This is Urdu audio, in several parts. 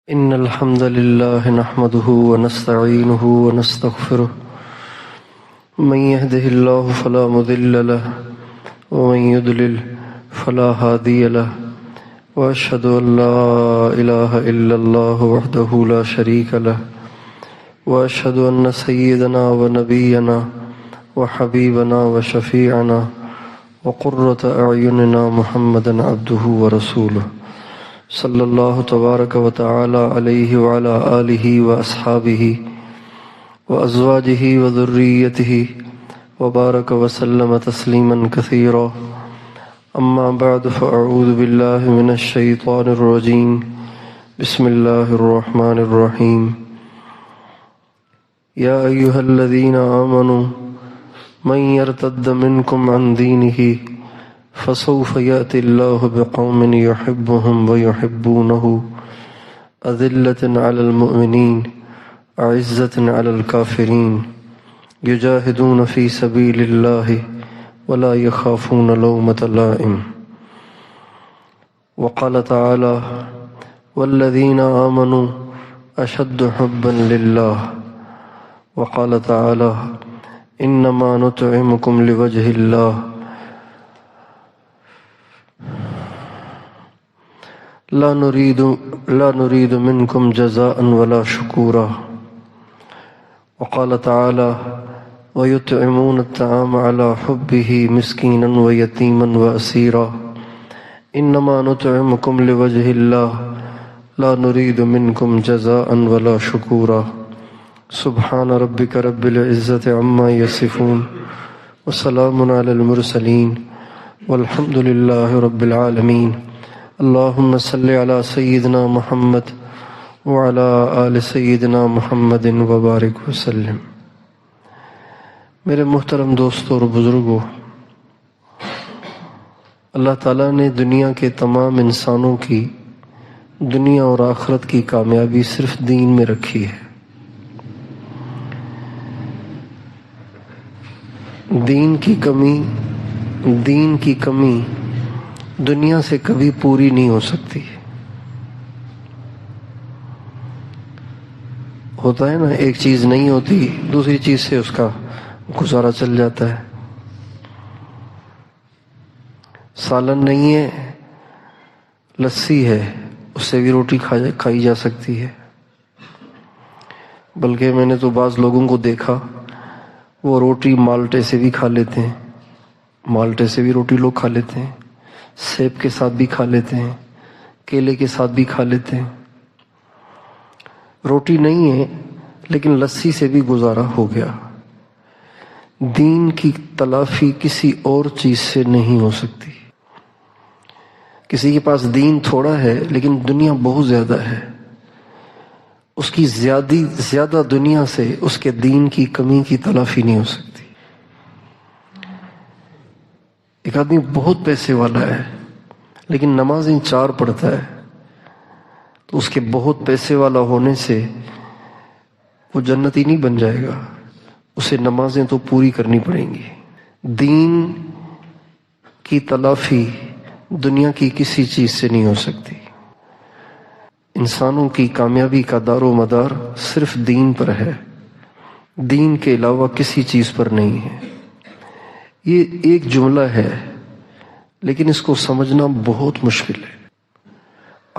إن الحمد لله نحمده ونستعينه ونستغفره من يهده الله فلا مضل له ومن يضلل فلا هادي له وأشهد أن لا إله إلا الله وحده لا شريك له وأشهد أن سيدنا ونبينا وحبيبنا وشفيعنا وقرة أعيننا محمدا عبده ورسوله صلی اللہ تبارک و تعالی علیہ وعلی آلہ واصحابہ وازواجہ وذریتہ وبارک وسلم تسلیما کثیرا اما بعد فاعوذ باللہ من الشیطان الرجیم بسم اللہ الرحمن الرحیم یا ایہا الذین آمنوا من یرتد منکم عن دینہ فسوف يأتي الله بقوم يحبهم ويحبونه أذلة على المؤمنين أعزة على الكافرين يجاهدون في سبيل الله ولا يخافون لومة لائم. وقال تعالى والذين آمنوا أشد حبا لله. وقال تعالى إنما نطعمكم لوجه الله لا نريد منكم جزاء ولا شكورا. وقال تعالى ويطعمون الطعام على حبه مسكينا ويتيما وأسيرا إنما نطعمكم لوجه الله لا نريد منكم جزاء ولا شكورا. سبحان ربك رب العزة عما يصفون وسلام على المرسلين والحمد لله رب العالمين. اللہم صلی علی سیدنا محمد وعلی آل سیدنا محمد وبارک وسلم. میرے محترم دوستوں اور بزرگوں، اللہ تعالیٰ نے دنیا کے تمام انسانوں کی دنیا اور آخرت کی کامیابی صرف دین میں رکھی ہے. دین کی کمی دنیا سے کبھی پوری نہیں ہو سکتی. ہوتا ہے نا، ایک چیز نہیں ہوتی دوسری چیز سے اس کا گزارا چل جاتا ہے. سالن نہیں ہے، لسی ہے، اس سے بھی روٹی کھائی جا سکتی ہے. بلکہ میں نے تو بعض لوگوں کو دیکھا وہ روٹی مالٹے سے بھی کھا لیتے ہیں. مالٹے سے بھی روٹی لوگ کھا لیتے ہیں، سیب کے ساتھ بھی کھا لیتے ہیں، کیلے کے ساتھ بھی کھا لیتے ہیں. روٹی نہیں ہے لیکن لسی سے بھی گزارا ہو گیا. دین کی تلافی کسی اور چیز سے نہیں ہو سکتی. کسی کے پاس دین تھوڑا ہے لیکن دنیا بہت زیادہ ہے، اس کی زیادہ دنیا سے اس کے دین کی کمی کی تلافی نہیں ہو سکتی. ایک آدمی بہت پیسے والا ہے لیکن نمازیں 4 پڑھتا ہے، تو اس کے بہت پیسے والا ہونے سے وہ جنتی نہیں بن جائے گا، اسے نمازیں تو پوری کرنی پڑیں گی. دین کی تلافی دنیا کی کسی چیز سے نہیں ہو سکتی. انسانوں کی کامیابی کا دار و مدار صرف دین پر ہے، دین کے علاوہ کسی چیز پر نہیں ہے. یہ ایک جملہ ہے لیکن اس کو سمجھنا بہت مشکل ہے.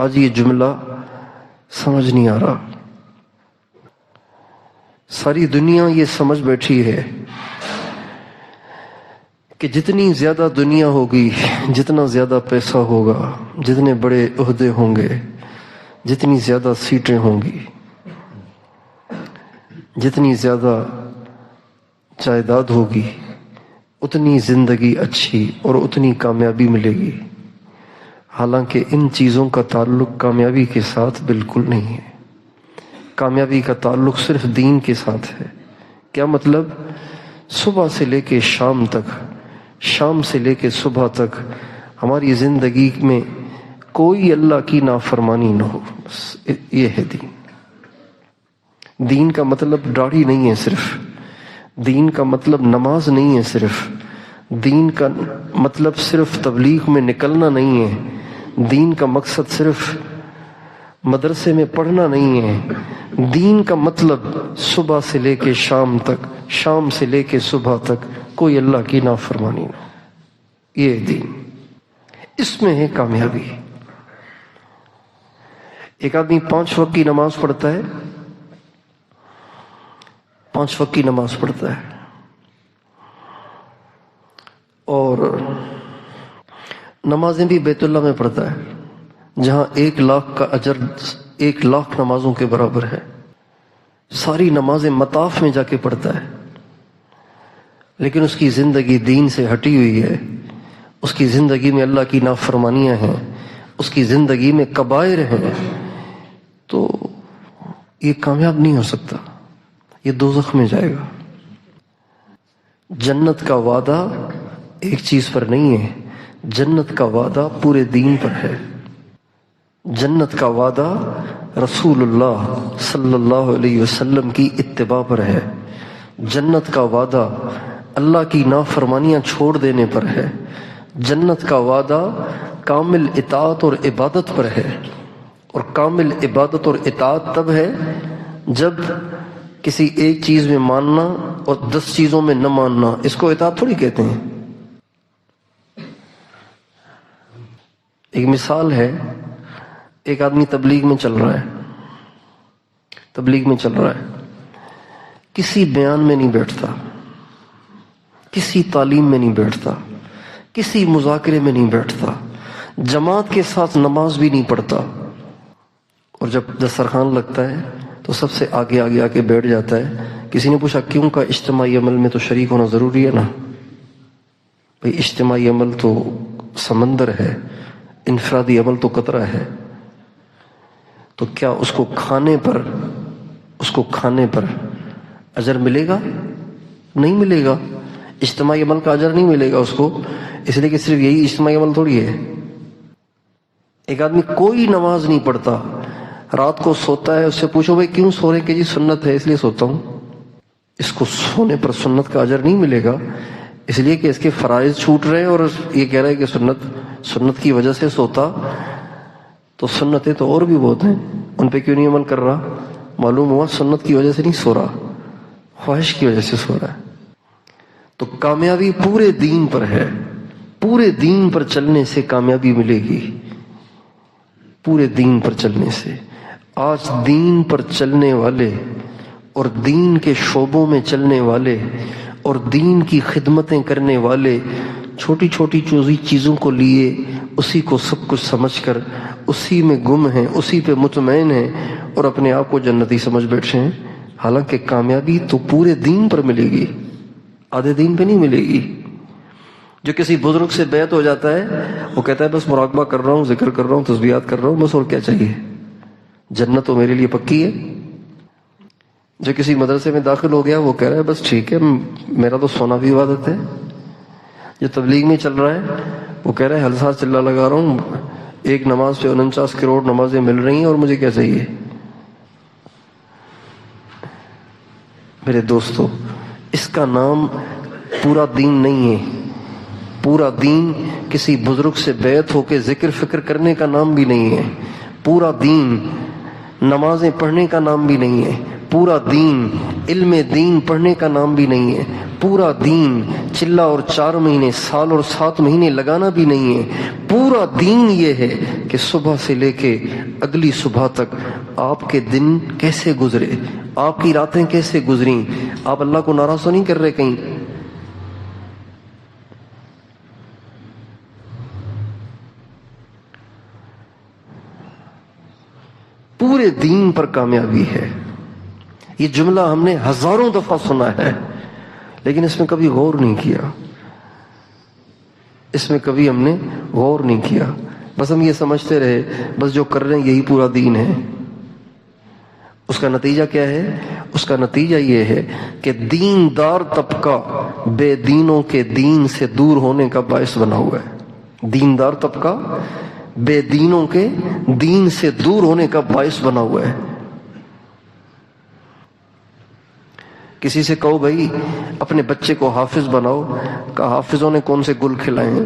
آج یہ جملہ سمجھ نہیں آ رہا. ساری دنیا یہ سمجھ بیٹھی ہے کہ جتنی زیادہ دنیا ہوگی، جتنا زیادہ پیسہ ہوگا، جتنے بڑے عہدے ہوں گے، جتنی زیادہ سیٹیں ہوں گی، جتنی زیادہ جائیداد ہوگی، اتنی زندگی اچھی اور اتنی کامیابی ملے گی. حالانکہ ان چیزوں کا تعلق کامیابی کے ساتھ بالکل نہیں ہے. کامیابی کا تعلق صرف دین کے ساتھ ہے. کیا مطلب؟ صبح سے لے کے شام تک، شام سے لے کے صبح تک ہماری زندگی میں کوئی اللہ کی نافرمانی نہ ہو. بس یہ ہے دین. دین کا مطلب داڑھی نہیں ہے صرف، دین کا مطلب نماز نہیں ہے صرف، دین کا مطلب صرف تبلیغ میں نکلنا نہیں ہے. دین کا مقصد صرف مدرسے میں پڑھنا نہیں ہے، دین کا مطلب صبح سے لے کے شام تک، شام سے لے کے صبح تک کوئی اللہ کی نافرمانی نہ، یہ دین، اس میں ہے کامیابی۔ ایک آدمی 5 وقت کی نماز پڑھتا ہے، 5 وقت کی نماز پڑھتا ہے اور نمازیں بھی بیت اللہ میں پڑھتا ہے جہاں 1 لاکھ کا اجر 1 لاکھ نمازوں کے برابر ہے، ساری نمازیں مطاف میں جا کے پڑھتا ہے، لیکن اس کی زندگی دین سے ہٹی ہوئی ہے، اس کی زندگی میں اللہ کی نافرمانیاں ہیں، اس کی زندگی میں کبائر ہیں، تو یہ کامیاب نہیں ہو سکتا، یہ دوزخ میں جائے گا۔ جنت کا وعدہ ایک چیز پر نہیں ہے، جنت کا وعدہ پورے دین پر ہے، جنت کا وعدہ رسول اللہ صلی اللہ علیہ وسلم کی اتباع پر ہے، جنت کا وعدہ اللہ کی نافرمانیاں چھوڑ دینے پر ہے، جنت کا وعدہ کامل اطاعت اور عبادت پر ہے، اور کامل عبادت اور اطاعت تب ہے جب کسی ایک چیز میں ماننا اور 10 چیزوں میں نہ ماننا، اس کو اطاعت تھوڑی کہتے ہیں۔ ایک مثال ہے، ایک آدمی تبلیغ میں چل رہا ہے، تبلیغ میں چل رہا ہے، کسی بیان میں نہیں بیٹھتا، کسی تعلیم میں نہیں بیٹھتا، کسی مذاکرے میں نہیں بیٹھتا، جماعت کے ساتھ نماز بھی نہیں پڑھتا، اور جب دسترخوان لگتا ہے تو سب سے آگے آگے آ کے بیٹھ جاتا ہے۔ کسی نے پوچھا کیوں؟ کا اجتماعی عمل میں تو شریک ہونا ضروری ہے نا بھئی، اجتماعی عمل تو سمندر ہے، انفرادی عمل تو قطرہ ہے، تو کیا اس کو کھانے پر اجر ملے گا؟ نہیں ملے گا، اجتماعی عمل کا اجر نہیں ملے گا اس کو، اس لیے کہ صرف یہی اجتماعی عمل تھوڑی ہے۔ ایک آدمی کوئی نماز نہیں پڑھتا، رات کو سوتا ہے، اس سے پوچھو بھائی کیوں سو رہے؟ کہ جی سنت ہے اس لیے سوتا ہوں، اس کو سونے پر سنت کا اجر نہیں ملے گا، اس لیے کہ اس کے فرائض چھوٹ رہے ہیں، اور یہ کہہ رہا ہے کہ سنت کی وجہ سے سوتا، تو سنتیں تو اور بھی بہت ہیں، ان پہ کیوں نہیں عمل کر رہا؟ معلوم ہوا سنت کی وجہ سے نہیں سو رہا، خواہش کی وجہ سے سو رہا ہے۔ تو کامیابی پورے دین پر ہے، پورے دین پر چلنے سے کامیابی ملے گی، پورے دین پر چلنے سے۔ آج دین پر چلنے والے اور دین کے شعبوں میں چلنے والے اور دین کی خدمتیں کرنے والے چھوٹی چھوٹی چیزوں کو لیے اسی کو سب کچھ سمجھ کر اسی میں گم ہیں، اسی پہ مطمئن ہیں، اور اپنے آپ کو جنتی سمجھ بیٹھے ہیں، حالانکہ کامیابی تو پورے دین پر ملے گی، آدھے دین پہ نہیں ملے گی۔ جو کسی بزرگ سے بیعت ہو جاتا ہے، وہ کہتا ہے بس مراقبہ کر رہا ہوں، ذکر کر رہا ہوں، تسبیحات کر رہا ہوں، بس اور کیا چاہیے، جنت تو میرے لیے پکی ہے۔ جو کسی مدرسے میں داخل ہو گیا، وہ کہہ رہا ہے بس ٹھیک ہے، میرا تو سونا بھی عبادت ہے۔ جو تبلیغ میں چل رہا ہے، وہ کہہ رہا ہے ہر سال چلا لگا رہا ہوں، ایک نماز پہ 49 کروڑ نمازیں مل رہی ہیں، اور مجھے کیا چاہیے؟ میرے دوستو، اس کا نام پورا دین نہیں ہے، پورا دین کسی بزرگ سے بیعت ہو کے ذکر فکر کرنے کا نام بھی نہیں ہے، پورا دین نمازیں پڑھنے کا نام بھی نہیں ہے، پورا دین علم دین پڑھنے کا نام بھی نہیں ہے، پورا دین چلہ اور 4 مہینے، سال اور 7 مہینے لگانا بھی نہیں ہے۔ پورا دین یہ ہے کہ صبح سے لے کے اگلی صبح تک آپ کے دن کیسے گزرے، آپ کی راتیں کیسے گزریں، آپ اللہ کو ناراض تو نہیں کر رہے کہیں؟ پورے دین پر کامیابی ہے۔ یہ جملہ ہم نے ہزاروں دفعہ سنا ہے، لیکن اس میں کبھی غور نہیں کیا، اس میں کبھی ہم نے غور نہیں کیا، بس ہم یہ سمجھتے رہے بس جو کر رہے ہیں یہی پورا دین ہے۔ اس کا نتیجہ کیا ہے؟ اس کا نتیجہ یہ ہے کہ دیندار طبقہ بے دینوں کے دین سے دور ہونے کا باعث بنا ہوا ہے، دیندار طبقہ بے دینوں کے دین سے دور ہونے کا باعث بنا ہوا ہے۔ کسی سے کہو بھائی اپنے بچے کو حافظ بناؤ، کہا حافظوں نے کون سے گل کھلائے ہیں؟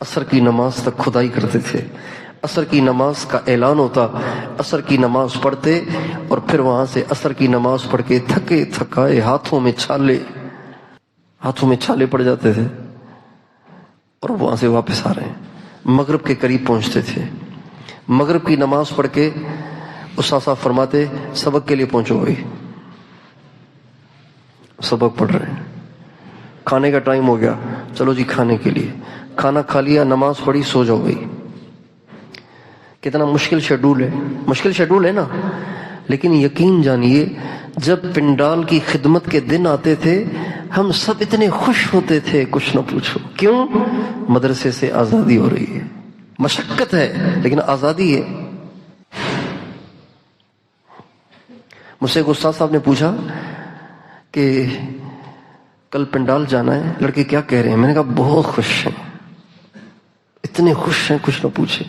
عصر کی نماز تک کھدائی کرتے تھے، عصر کی نماز کا اعلان ہوتا، عصر کی نماز پڑھتے اور پھر وہاں سے عصر کی نماز پڑھ کے تھکے تھکائے ہاتھوں میں چھالے پڑ جاتے تھے اور وہاں سے واپس آ رہے ہیں، مغرب کے قریب پہنچتے تھے، مغرب کی نماز پڑھ کے استاد صاحب فرماتے سبق کے لیے پہنچو بھائی، سبق پڑھ رہے ہیں، کھانے کا ٹائم ہو گیا، چلو جی کھانے کے لیے، کھانا کھا لیا، نماز پڑھی، سو جاؤ بھائی۔ کتنا مشکل شیڈول ہے نا، لیکن یقین جانیے جب پنڈال کی خدمت کے دن آتے تھے ہم سب اتنے خوش ہوتے تھے کچھ نہ پوچھو۔ کیوں؟ مدرسے سے آزادی ہو رہی ہے، مشقت ہے لیکن آزادی ہے۔ مجھ سے ایک استاد صاحب نے پوچھا کہ کل پنڈال جانا ہے، لڑکے کیا کہہ رہے ہیں؟ میں نے کہا بہت خوش ہیں، اتنے خوش ہیں کچھ نہ پوچھے۔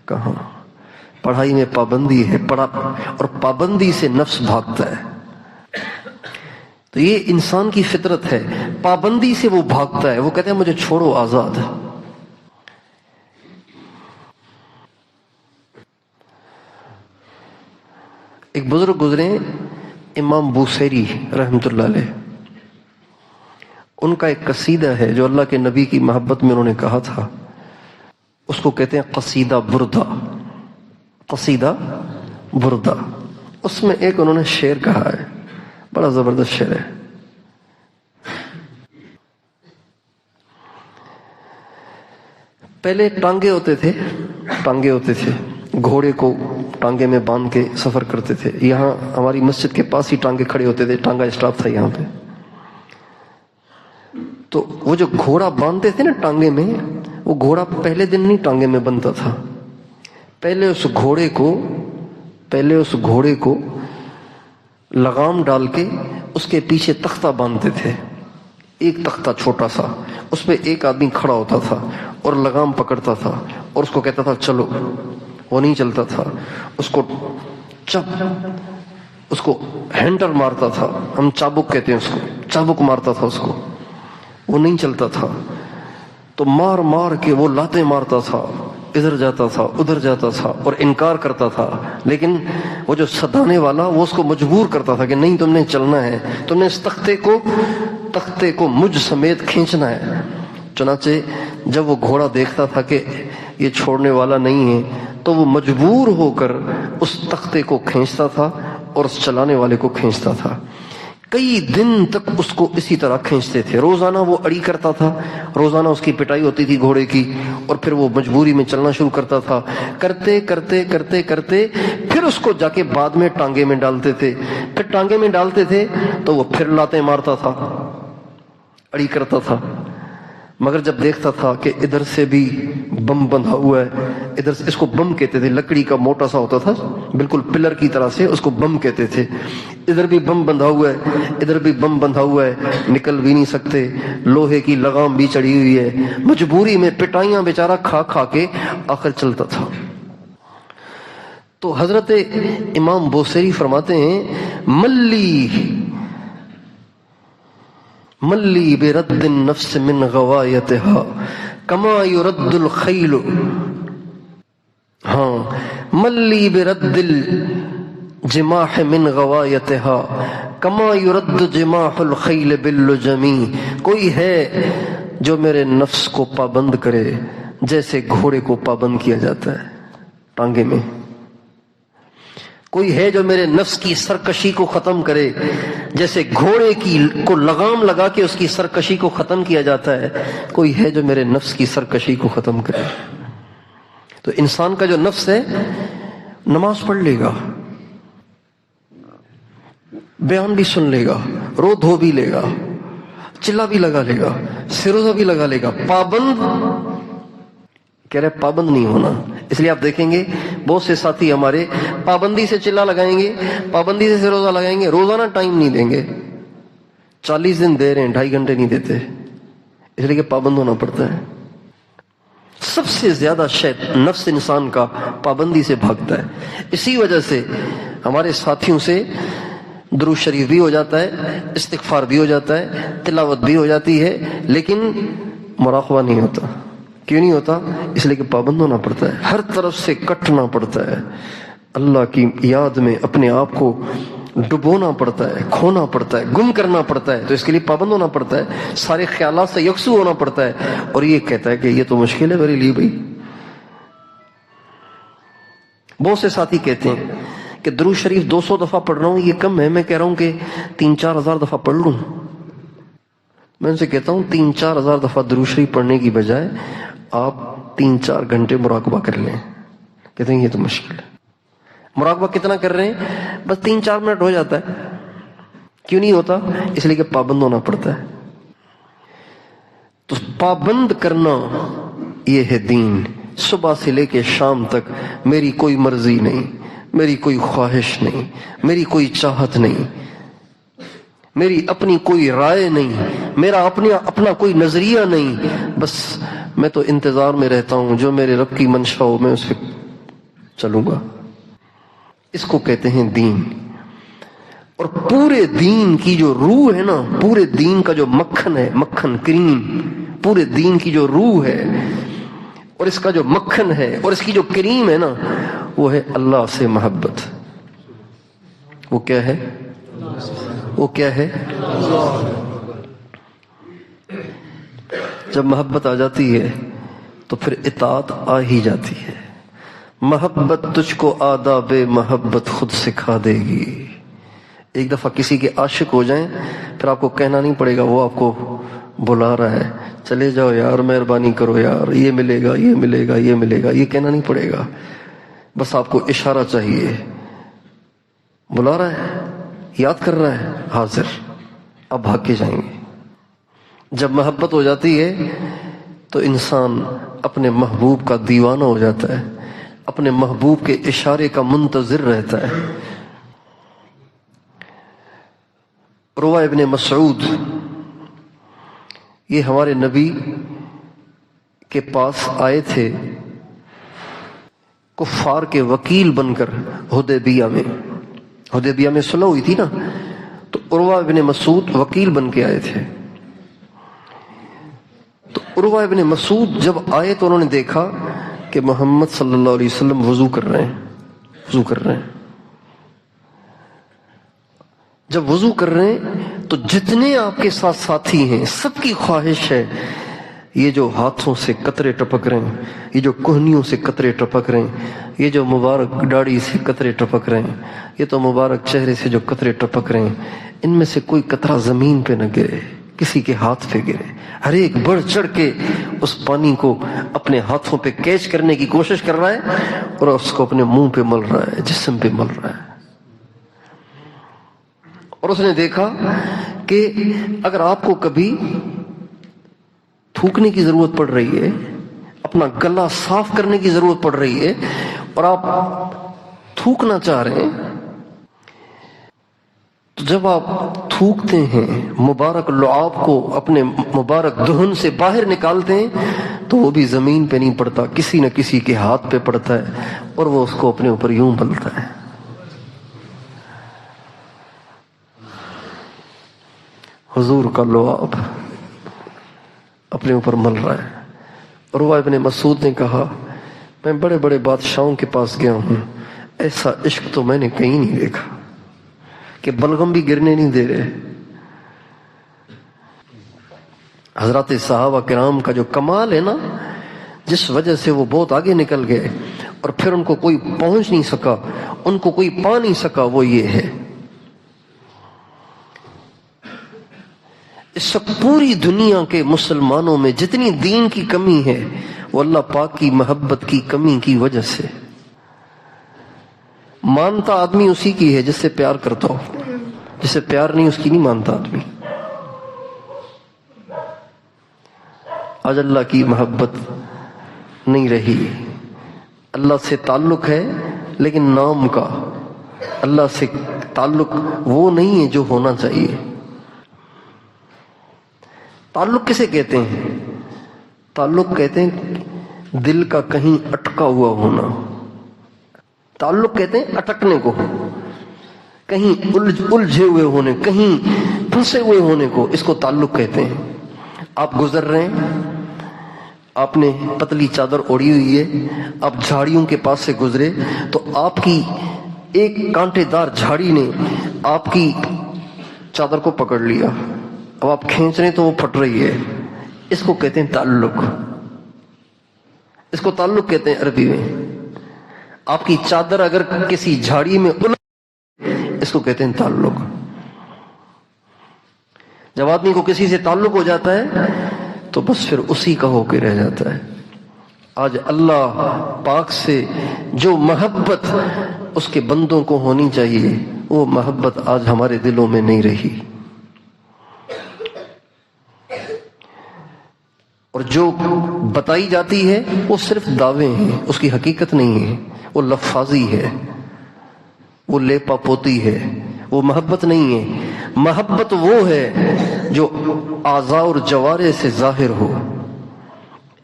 کہاں؟ پڑھائی میں پابندی ہے، اور پابندی سے نفس بھاگتا ہے۔ تو یہ انسان کی فطرت ہے، پابندی سے وہ بھاگتا ہے، وہ کہتے ہیں مجھے چھوڑو آزاد۔ ایک بزرگ گزرے امام بوصیری رحمۃ اللہ علیہ، ان کا ایک قصیدہ ہے جو اللہ کے نبی کی محبت میں انہوں نے کہا تھا، اس کو کہتے ہیں قصیدہ بردہ۔ قصیدہ بردہ، اس میں ایک انہوں نے شعر کہا ہے، بڑا زبردست شعر ہے۔ پہلے ٹانگے ہوتے تھے، گھوڑے کو ٹانگے میں باندھ کے سفر کرتے تھے۔ یہاں ہماری مسجد کے پاس ہی ٹانگے کھڑے ہوتے تھے، ٹانگا اسٹاپ تھا یہاں پہ۔ تو وہ جو گھوڑا باندھتے تھے نا ٹانگے میں، وہ گھوڑا پہلے دن نہیں ٹانگے میں بندھتا تھا، پہلے اس گھوڑے کو لگام ڈال کے اس کے پیچھے تختہ باندھتے تھے، ایک تختہ چھوٹا سا، اس پہ ایک آدمی کھڑا ہوتا تھا اور لگام پکڑتا تھا اور اس کو کہتا تھا چلو، وہ نہیں چلتا تھا، اس کو ہینڈل مارتا تھا، ہم چابک کہتے ہیں اس کو، چابک مارتا تھا اس کو، وہ نہیں چلتا تھا، تو مار مار کے وہ لاتیں مارتا تھا، ادھر جاتا تھا ادھر جاتا تھا اور انکار کرتا تھا، لیکن وہ جو ستانے والا وہ اس کو مجبور کرتا تھا کہ نہیں تم نے چلنا ہے، تم نے اس تختے کو مجھ سمیت کھینچنا ہے۔ چنانچہ جب وہ گھوڑا دیکھتا تھا کہ یہ چھوڑنے والا نہیں ہے تو وہ مجبور ہو کر اس تختے کو کھینچتا تھا اور اس چلانے والے کو کھینچتا تھا۔ کئی دن تک اس کو اسی طرح کھینچتے تھے، روزانہ وہ اڑی کرتا تھا، روزانہ اس کی پٹائی ہوتی تھی گھوڑے کی، اور پھر وہ مجبوری میں چلنا شروع کرتا تھا، کرتے کرتے کرتے کرتے پھر اس کو جا کے بعد میں ٹانگے میں ڈالتے تھے، پھر ٹانگے میں ڈالتے تھے تو وہ پھر لاتیں مارتا تھا، اڑی کرتا تھا، مگر جب دیکھتا تھا کہ ادھر سے بھی بم بندھا ہوا ہے، ادھر سے، اس کو بم کہتے تھے، لکڑی کا موٹا سا ہوتا تھا بالکل پلر کی طرح سے، اس کو بم کہتے تھے، ادھر بھی بم بندھا ہوا ہے ادھر بھی بم بندھا ہوا ہے، نکل بھی نہیں سکتے، لوہے کی لگام بھی چڑھی ہوئی ہے، مجبوری میں پٹائیاں بیچارہ کھا کھا کے آخر چلتا تھا۔ تو حضرت امام بوصیری فرماتے ہیں ملی برد النفس من غوایتها کما يرد الخیل، ملی برد الجماح من غوایتها کما يرد جماح الخیل باللجم، کوئی ہے جو میرے نفس کو پابند کرے جیسے گھوڑے کو پابند کیا جاتا ہے ٹانگے میں، کوئی ہے جو میرے نفس کی سرکشی کو ختم کرے جیسے گھوڑے کو لگام لگا کے اس کی سرکشی کو ختم کیا جاتا ہے، کوئی ہے جو میرے نفس کی سرکشی کو ختم کرے۔ تو انسان کا جو نفس ہے نماز پڑھ لے گا، بیان بھی سن لے گا، رو دھو بھی لے گا، چلا بھی لگا لے گا، سروزہ بھی لگا لے گا، کہہ رہے پابند نہیں ہونا۔ اس لیے آپ دیکھیں گے بہت سے ساتھی ہمارے پابندی سے چلا لگائیں گے، پابندی سے روزہ لگائیں گے، روزانہ ٹائم نہیں دیں گے، 40 دن دے رہے ہیں 2.5 گھنٹے نہیں دیتے، اس لیے کہ پابند ہونا پڑتا ہے۔ سب سے زیادہ نفس انسان کا پابندی سے بھاگتا ہے، اسی وجہ سے ہمارے ساتھیوں سے درود شریف بھی ہو جاتا ہے، استغفار بھی ہو جاتا ہے، تلاوت بھی ہو جاتی ہے، لیکن مراقبہ نہیں ہوتا، کیوں نہیں ہوتا؟ اس لیے کہ پابند ہونا پڑتا ہے، ہر طرف سے کٹنا پڑتا ہے، اللہ کی یاد میں اپنے آپ کو ڈبونا پڑتا ہے، کھونا پڑتا ہے، گم کرنا پڑتا ہے، تو اس کے لیے پابند ہونا پڑتا ہے، سارے خیالات سے یکسو ہونا پڑتا ہے۔ اور یہ کہتا ہے کہ یہ تو مشکل ہے میرے لیے بھائی۔ بہت سے ساتھی کہتے ہیں کہ درود شریف 200 دفعہ پڑھ رہا ہوں یہ کم ہے، میں کہہ رہا ہوں کہ 3-4 ہزار دفعہ پڑھ لوں۔ میں ان سے کہتا ہوں 3-4 ہزار دفعہ درود شریف پڑھنے کی بجائے آپ 3-4 گھنٹے مراقبہ کر لیں۔ کہتے ہیں یہ تو مشکل ہے۔ مراقبہ کتنا کر رہے ہیں؟ بس 3-4 منٹ ہو جاتا ہے۔ کیوں نہیں ہوتا؟ اس لیے کہ پابند ہونا پڑتا ہے۔ تو پابند کرنا یہ ہے دین۔ صبح سے لے کے شام تک میری کوئی مرضی نہیں، میری کوئی خواہش نہیں، میری کوئی چاہت نہیں، میری اپنی کوئی رائے نہیں، میرا اپنا کوئی نظریہ نہیں، بس میں تو انتظار میں رہتا ہوں، جو میرے رب کی منشا ہو میں اس پہ چلوں گا۔ اس کو کہتے ہیں دین۔ اور پورے دین کی جو روح ہے نا، پورے دین کا جو مکھن ہے، مکھن کریم، پورے دین کی جو روح ہے اور اس کا جو مکھن ہے اور اس کی جو کریم ہے نا، وہ ہے اللہ سے محبت۔ وہ کیا ہے؟ وہ کیا ہے؟ جب محبت آ جاتی ہے تو پھر اطاعت آ ہی جاتی ہے۔ محبت تجھ کو آداب محبت خود سکھا دے گی۔ ایک دفعہ کسی کے عاشق ہو جائیں پھر آپ کو کہنا نہیں پڑے گا، وہ آپ کو بلا رہا ہے، چلے جاؤ یار، مہربانی کرو یار، یہ ملے گا، یہ ملے گا، یہ ملے گا، یہ کہنا نہیں پڑے گا، بس آپ کو اشارہ چاہیے، بلا رہا ہے، یاد کر رہا ہے، حاضر، اب بھاگ کے جائیں گے۔ جب محبت ہو جاتی ہے تو انسان اپنے محبوب کا دیوانہ ہو جاتا ہے، اپنے محبوب کے اشارے کا منتظر رہتا ہے۔ عروہ ابن مسعود یہ ہمارے نبی کے پاس آئے تھے کفار کے وکیل بن کر حدیبیہ میں صلح ہوئی تھی نا، تو عروہ ابن مسعود وکیل بن کے آئے تھے۔ تو عروہ ابن مسعود جب آئے تو انہوں نے دیکھا کہ محمد صلی اللہ علیہ وسلم وضو کر رہے ہیں۔ جب وضو کر رہے ہیں تو جتنے آپ کے ساتھ ساتھی ہیں سب کی خواہش ہے یہ جو ہاتھوں سے قطرے ٹپک رہے ہیں، یہ جو کوہنیوں سے قطرے ٹپک رہے ہیں، یہ جو مبارک داڑھی سے قطرے ٹپک رہے ہیں، یہ تو مبارک چہرے سے جو قطرے ٹپک رہے ہیں، ان میں سے کوئی قطرہ زمین پہ نہ گرے، کسی کے ہاتھ پہ گرے۔ ہر ایک بڑھ چڑھ کے اس پانی کو اپنے ہاتھوں پہ کیچ کرنے کی کوشش کر رہا ہے اور اس کو اپنے منہ پہ مل رہا ہے، جسم پہ مل رہا ہے۔ اور اس نے دیکھا کہ اگر آپ کو کبھی تھوکنے کی ضرورت پڑ رہی ہے، اپنا گلا صاف کرنے کی ضرورت پڑ رہی ہے اور آپ تھوکنا چاہ رہے ہیں، تو جب آپ تھوکتے ہیں مبارک لعاب کو اپنے مبارک دہن سے باہر نکالتے ہیں تو وہ بھی زمین پہ نہیں پڑتا، کسی نہ کسی کے ہاتھ پہ پڑتا ہے اور وہ اس کو اپنے اوپر یوں ملتا ہے۔ حضور کا لعاب اپنے اوپر مل رہا ہے۔ عروہ ابن مسعود نے کہا میں بڑے بڑے بادشاہوں کے پاس گیا ہوں، ایسا عشق تو میں نے کہیں نہیں دیکھا کہ بلغم بھی گرنے نہیں دے رہے۔ حضرات صحابہ کرام کا جو کمال ہے نا، جس وجہ سے وہ بہت آگے نکل گئے اور پھر ان کو کوئی پہنچ نہیں سکا، ان کو کوئی پا نہیں سکا، وہ یہ ہے اس وقت پوری دنیا کے مسلمانوں میں جتنی دین کی کمی ہے وہ اللہ پاک کی محبت کی کمی کی وجہ سے۔ مانتا آدمی اسی کی ہے جس سے پیار کرتا ہو، جس سے پیار نہیں اس کی نہیں مانتا آدمی۔ آج اللہ کی محبت نہیں رہی، اللہ سے تعلق ہے لیکن نام کا، اللہ سے تعلق وہ نہیں ہے جو ہونا چاہیے۔ تعلق کسے کہتے ہیں؟ تعلق کہتے ہیں دل کا کہیں اٹکا ہوا ہونا، تعلق کہتے ہیں اٹکنے کو، کہیں الجھے ہوئے ہونے، کہیں پھنسے ہوئے ہونے کو، اس کو تعلق کہتے ہیں۔ آپ گزر رہے ہیں، آپ نے پتلی چادر اوڑھی ہوئی ہے، آپ جھاڑیوں کے پاس سے گزرے تو آپ کی ایک کانٹے دار جھاڑی نے آپ کی چادر کو پکڑ لیا، اب آپ کھینچ رہے تو وہ پھٹ رہی ہے. اس کو کہتے ہیں تعلق، اس کو تعلق کہتے ہیں عربی میں. آپ کی چادر اگر کسی جھاڑی میں اس کو کہتے ہیں تعلق. جب آدمی کو کسی سے تعلق ہو جاتا ہے تو بس پھر اسی کا ہو کے رہ جاتا ہے. آج اللہ پاک سے جو محبت اس کے بندوں کو ہونی چاہیے وہ محبت آج ہمارے دلوں میں نہیں رہی. اور جو بتائی جاتی ہے وہ صرف دعوے ہیں، اس کی حقیقت نہیں ہے، وہ لفاظی ہے، وہ لیپا پوتی ہے، وہ محبت نہیں ہے. محبت وہ ہے جو اعضاء اور جوارح سے ظاہر ہو،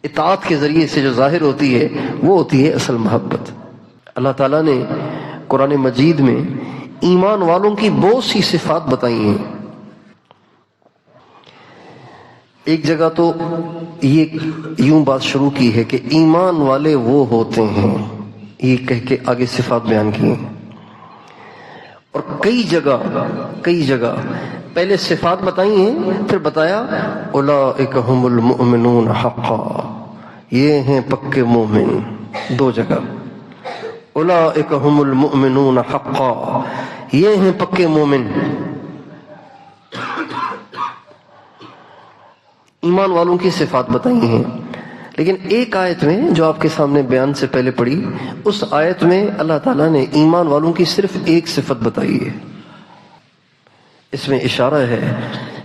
اطاعت کے ذریعے سے جو ظاہر ہوتی ہے وہ ہوتی ہے اصل محبت. اللہ تعالیٰ نے قرآن مجید میں ایمان والوں کی بہت سی صفات بتائی ہیں. ایک جگہ تو یہ یوں بات شروع کی ہے کہ ایمان والے وہ ہوتے ہیں، یہ کہہ کے آگے صفات بیان کی ہیں. اور کئی جگہ پہلے صفات بتائی ہیں، پھر بتایا اولئک ھم المؤمنون حقا، یہ ہیں پکے مومن. دو جگہ اولئک ھم المؤمنون حقا، یہ ہیں پکے مومن. ایمان والوں کی صفات بتائی ہیں. لیکن ایک آیت میں جو آپ کے سامنے بیان سے پہلے پڑھی، اس آیت میں اللہ تعالیٰ نے ایمان والوں کی صرف ایک صفت بتائی ہے. اس میں اشارہ ہے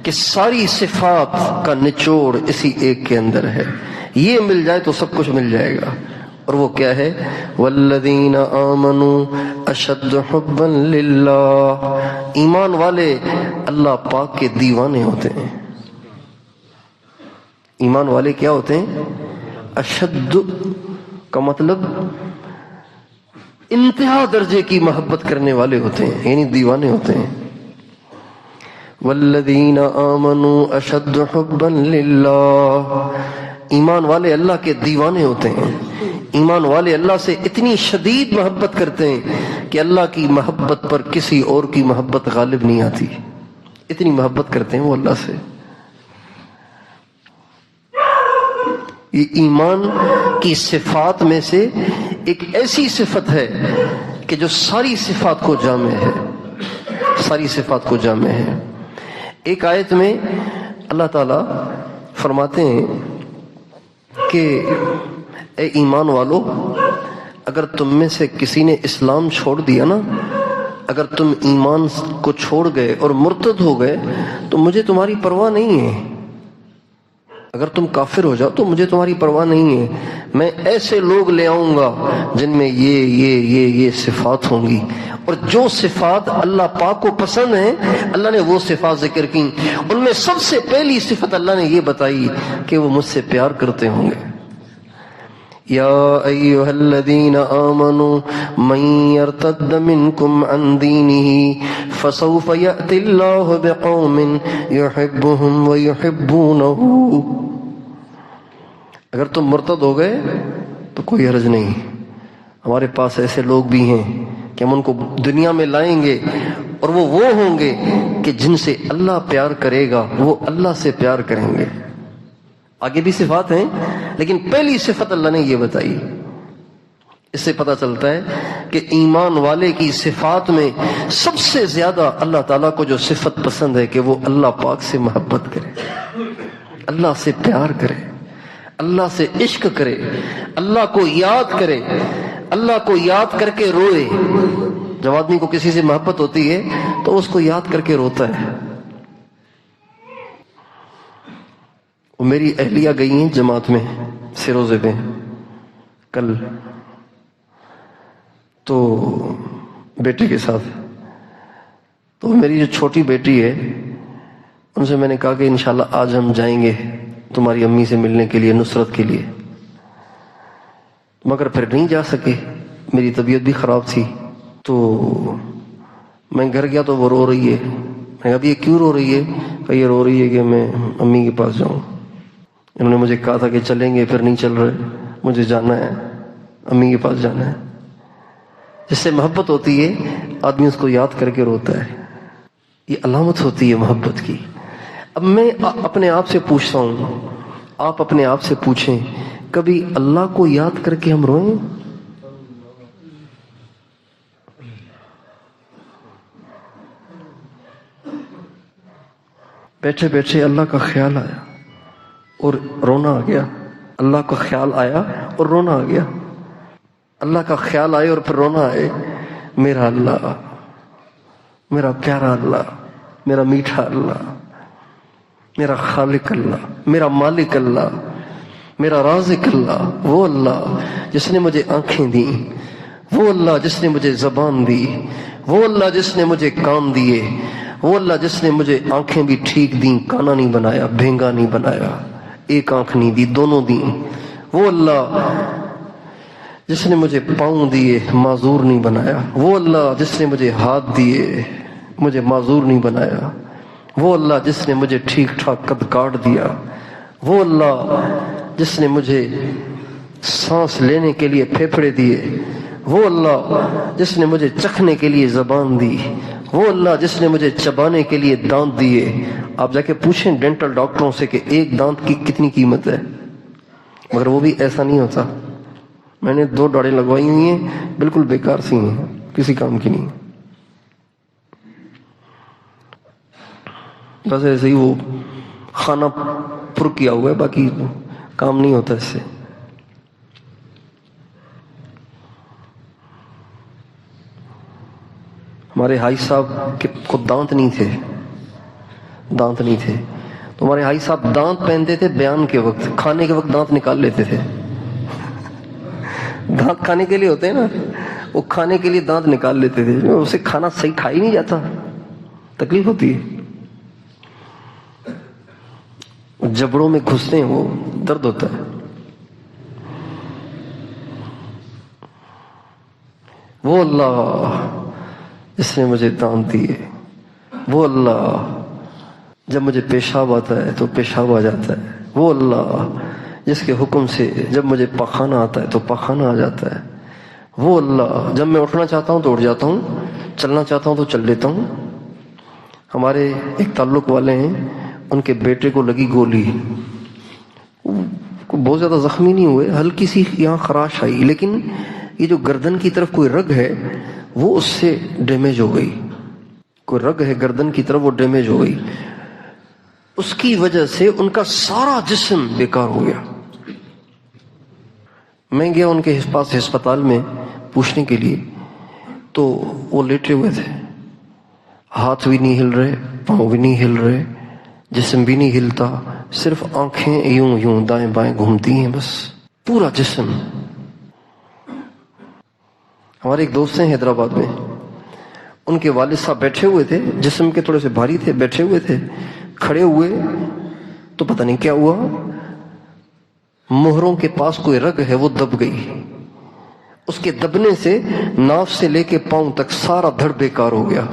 کہ ساری صفات کا نچوڑ اسی ایک کے اندر ہے. یہ مل جائے تو سب کچھ مل جائے گا. اور وہ کیا ہے؟ والذین آمنوا اشد حبا للہ، ایمان والے اللہ پاک کے دیوانے ہوتے ہیں. ایمان والے کیا ہوتے ہیں؟ اشد کا مطلب انتہا درجے کی محبت کرنے والے ہوتے ہیں، یعنی دیوانے ہوتے ہیں. والذین آمنوا اشد حبا للہ، ایمان والے اللہ کے دیوانے ہوتے ہیں. ایمان والے اللہ سے اتنی شدید محبت کرتے ہیں کہ اللہ کی محبت پر کسی اور کی محبت غالب نہیں آتی. اتنی محبت کرتے ہیں وہ اللہ سے. یہ ایمان کی صفات میں سے ایک ایسی صفت ہے کہ جو ساری صفات کو جامع ہے، ساری صفات کو جامع ہے. ایک آیت میں اللہ تعالیٰ فرماتے ہیں کہ اے ایمان والو، اگر تم میں سے کسی نے اسلام چھوڑ دیا نا، اگر تم ایمان کو چھوڑ گئے اور مرتد ہو گئے تو مجھے تمہاری پرواہ نہیں ہے. اگر تم کافر ہو جاؤ تو مجھے تمہاری پرواہ نہیں ہے. میں ایسے لوگ لے آؤں گا جن میں یہ صفات ہوں گی. اور جو صفات اللہ پاک کو پسند ہیں اللہ نے وہ صفات ذکر کی. ان میں سب سے پہلی صفت اللہ نے یہ بتائی کہ وہ مجھ سے پیار کرتے ہوں گے. یا ایھا الذین آمنوا من یرتد منکم عن دینہ فسوف یأتی اللہ بقوم یحبهم ویحبونہ. اگر تم مرتد ہو گئے تو کوئی حرج نہیں، ہمارے پاس ایسے لوگ بھی ہیں کہ ہم ان کو دنیا میں لائیں گے اور وہ ہوں گے کہ جن سے اللہ پیار کرے گا وہ اللہ سے پیار کریں گے. آگے بھی صفات ہیں لیکن پہلی صفت اللہ نے یہ بتائی. اس سے پتہ چلتا ہے کہ ایمان والے کی صفات میں سب سے زیادہ اللہ تعالیٰ کو جو صفت پسند ہے کہ وہ اللہ پاک سے محبت کرے، اللہ سے پیار کرے، اللہ سے عشق کرے، اللہ کو یاد کرے، اللہ کو یاد کر کے روئے. جب آدمی کو کسی سے محبت ہوتی ہے تو اس کو یاد کر کے روتا ہے. وہ میری اہلیہ گئی ہیں جماعت میں سروزے پہ کل، تو بیٹے کے ساتھ. تو میری جو چھوٹی بیٹی ہے ان سے میں نے کہا کہ انشاءاللہ آج ہم جائیں گے تمہاری امی سے ملنے کے لیے، نصرت کے لیے. مگر پھر نہیں جا سکے، میری طبیعت بھی خراب تھی. تو میں گھر گیا تو وہ رو رہی ہے. میں کہا اب یہ کیوں رو رہی ہے؟ کہ یہ رو رہی ہے کہ میں امی کے پاس جاؤں. انہوں نے مجھے کہا تھا کہ چلیں گے، پھر نہیں چل رہے، مجھے جانا ہے، امی کے پاس جانا ہے۔ جس سے محبت ہوتی ہے آدمی اس کو یاد کر کے روتا ہے، یہ علامت ہوتی ہے محبت کی۔ اب میں اپنے آپ سے پوچھتا ہوں، آپ اپنے آپ سے پوچھیں، کبھی اللہ کو یاد کر کے ہم روئیں؟ بیٹھے بیٹھے اللہ کا خیال آیا اور رونا آ گیا، اللہ کا خیال آیا اور رونا آ گیا، اللہ کا خیال آئے اور پھر رونا آئے۔ میرا اللہ، میرا پیارا اللہ، میرا میٹھا اللہ، میرا خالق اللہ، میرا مالک اللہ، میرا رازق اللہ، وہ اللہ جس نے مجھے آنکھیں دی، وہ اللہ جس نے مجھے زبان دی، وہ اللہ جس نے مجھے کان دیے، وہ اللہ جس نے مجھے آنکھیں بھی ٹھیک دیں، کانا نہیں بنایا، بھینگا نہیں بنایا، ایک آنکھ نہیں دی، دونوں دیں۔ وہ اللہ جس نے مجھے پاؤں دیے، معذور نہیں بنایا، وہ اللہ جس نے مجھے ہاتھ دیے، مجھے معذور نہیں بنایا، وہ اللہ جس نے مجھے ٹھیک ٹھاک قد کاٹ دیا، وہ اللہ جس نے مجھے سانس لینے کے لیے پھیپھڑے دیے، وہ اللہ جس نے مجھے چکھنے کے لیے زبان دی، وہ اللہ جس نے مجھے چبانے کے لیے دانت دیے۔ آپ جا کے پوچھیں ڈینٹل ڈاکٹروں سے کہ ایک دانت کی کتنی قیمت ہے، مگر وہ بھی ایسا نہیں ہوتا۔ میں نے 2 ڈاڑیں لگوائی ہوئی ہیں، بالکل بیکار سی ہیں، کسی کام کی نہیں، بس ایسے ہی وہ کھانا پر کیا ہوا ہے، باقی کام نہیں ہوتا اس سے۔ ہمارے حاج صاحب کو دانت نہیں تھے، دانت نہیں تھے تو ہمارے حاج صاحب دانت پہنتے تھے، بیان کے وقت، کھانے کے وقت دانت نکال لیتے تھے۔ دانت کھانے کے لیے ہوتے ہیں نا، وہ کھانے کے لیے دانت نکال لیتے تھے، اسے کھانا صحیح کھا ہی نہیں جاتا، تکلیف ہوتی ہے، جبڑوں میں گھستے ہیں، وہ درد ہوتا ہے۔ وہ اللہ جس نے مجھے دانت دیے، وہ اللہ جب مجھے پیشاب آتا ہے تو پیشاب آ جاتا ہے، وہ اللہ جس کے حکم سے جب مجھے پخانہ آتا ہے تو پخانہ آ جاتا ہے، وہ اللہ جب میں اٹھنا چاہتا ہوں تو اٹھ جاتا ہوں، چلنا چاہتا ہوں تو چل لیتا ہوں۔ ہمارے ایک تعلق والے ہیں، ان کے بیٹے کو لگی گولی، بہت زیادہ زخمی نہیں ہوئے، ہلکی سی یہاں خراش آئی، لیکن یہ جو گردن کی طرف کوئی رگ ہے وہ اس سے ڈیمیج ہو گئی، کوئی رگ ہے گردن کی طرف وہ ڈیمیج ہو گئی، اس کی وجہ سے ان کا سارا جسم بیکار ہو گیا۔ میں گیا ان کے پاس ہسپتال میں پوچھنے کے لیے، تو وہ لیٹے ہوئے تھے، ہاتھ بھی نہیں ہل رہے، پاؤں بھی نہیں ہل رہے، جسم بھی نہیں ہلتا، صرف آنکھیں یوں یوں دائیں بائیں گھومتی ہیں، بس پورا جسم۔ ہمارے ایک دوست ہیں حیدرآباد میں، ان کے والد صاحب بیٹھے ہوئے تھے، جسم کے تھوڑے سے بھاری تھے، بیٹھے ہوئے تھے، کھڑے ہوئے تو پتہ نہیں کیا ہوا، مہروں کے پاس کوئی رگ ہے وہ دب گئی، اس کے دبنے سے ناف سے لے کے پاؤں تک سارا دھڑ بیکار ہو گیا۔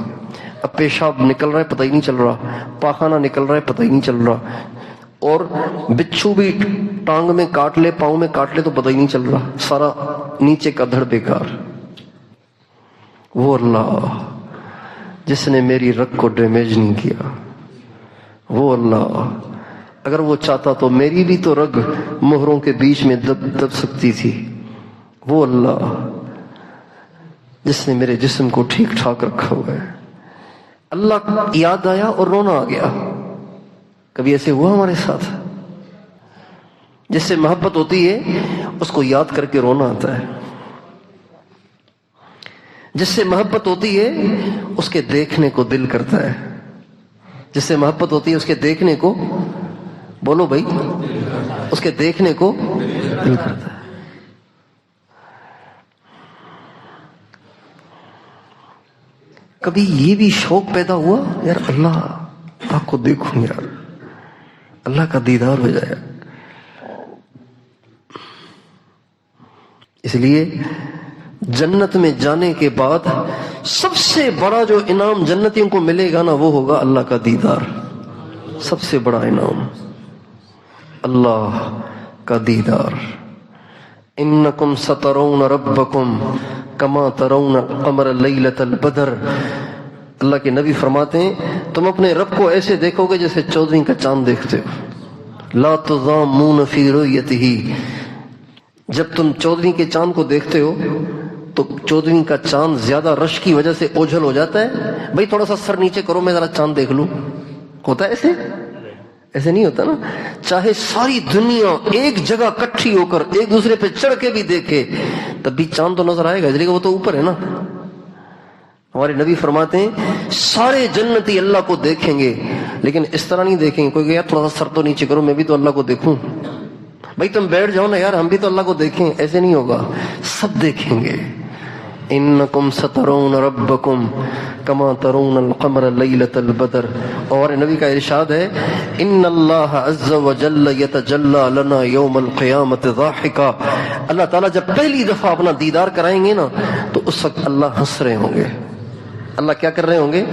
اب پیشاب نکل رہا ہے پتہ ہی نہیں چل رہا، پاخانہ نکل رہا ہے پتہ ہی نہیں چل رہا، اور بچھو بھی ٹانگ میں کاٹ لے، پاؤں میں کاٹ لے تو پتہ ہی نہیں چل رہا، سارا نیچے کا دھڑ بیکار۔ وہ اللہ جس نے میری رگ کو ڈیمیج نہیں کیا، وہ اللہ اگر وہ چاہتا تو میری بھی تو رگ مہروں کے بیچ میں دب سکتی تھی، وہ اللہ جس نے میرے جسم کو ٹھیک ٹھاک رکھا ہوا ہے۔ اللہ یاد آیا اور رونا آ گیا۔ کبھی ایسے ہوا ہمارے ساتھ؟ جس سے محبت ہوتی ہے اس کو یاد کر کے رونا آتا ہے، جس سے محبت ہوتی ہے اس کے دیکھنے کو دل کرتا ہے، جس سے محبت ہوتی ہے اس کے دیکھنے کو، بولو بھائی، اس کے دیکھنے کو دل کرتا ہے۔ کبھی یہ بھی شوق پیدا ہوا یار اللہ آپ کو دیکھوں، یار اللہ کا دیدار ہو جائے۔ اس لیے جنت میں جانے کے بعد سب سے بڑا جو انعام جنتیوں کو ملے گا نا، وہ ہوگا اللہ کا دیدار، سب سے بڑا انعام۔ اللہ کا دیدار. انکم سترون ربکم کما ترون القمر لیلۃ البدر. اللہ کے نبی فرماتے ہیں تم اپنے رب کو ایسے دیکھو گے جیسے 14ویں کا چاند دیکھتے ہو. لا تضامون فی رؤیتہ. جب تم 14ویں کے چاند کو دیکھتے ہو تو 14ویں کا چاند زیادہ رش کی وجہ سے اوجھل ہو جاتا ہے. بھائی تھوڑا سا سر نیچے کرو میں ذرا چاند دیکھ لوں. ہوتا ہے ایسے؟ ایسے نہیں ہوتا نا. چاہے ساری دنیا ایک جگہ کٹھی ہو کر ایک دوسرے پہ چڑھ کے بھی دیکھے تب بھی چاند تو نظر آئے گا، اس لیے کہ وہ تو اوپر ہے نا. ہمارے نبی فرماتے ہیں سارے جنتی اللہ کو دیکھیں گے لیکن اس طرح نہیں دیکھیں گے. کوئی کہ یار تھوڑا سا سر تو نیچے کرو میں بھی تو اللہ کو دیکھوں. بھائی تم بیٹھ جاؤ نا یار ہم بھی تو اللہ کو دیکھیں. ایسے نہیں ہوگا، سب دیکھیں گے. انکم سترون ربکم کما ترون القمر لیلۃ البدر. اور نبی کا ارشاد ہے ان اللہ عز وجل یتجلی لنا یوم القیامت ضاحکا. اللہ تعالیٰ جب پہلی دفعہ اپنا دیدار کرائیں گے نا تو اس وقت اللہ ہنس رہے ہوں گے. اللہ کیا کر رہے ہوں گے؟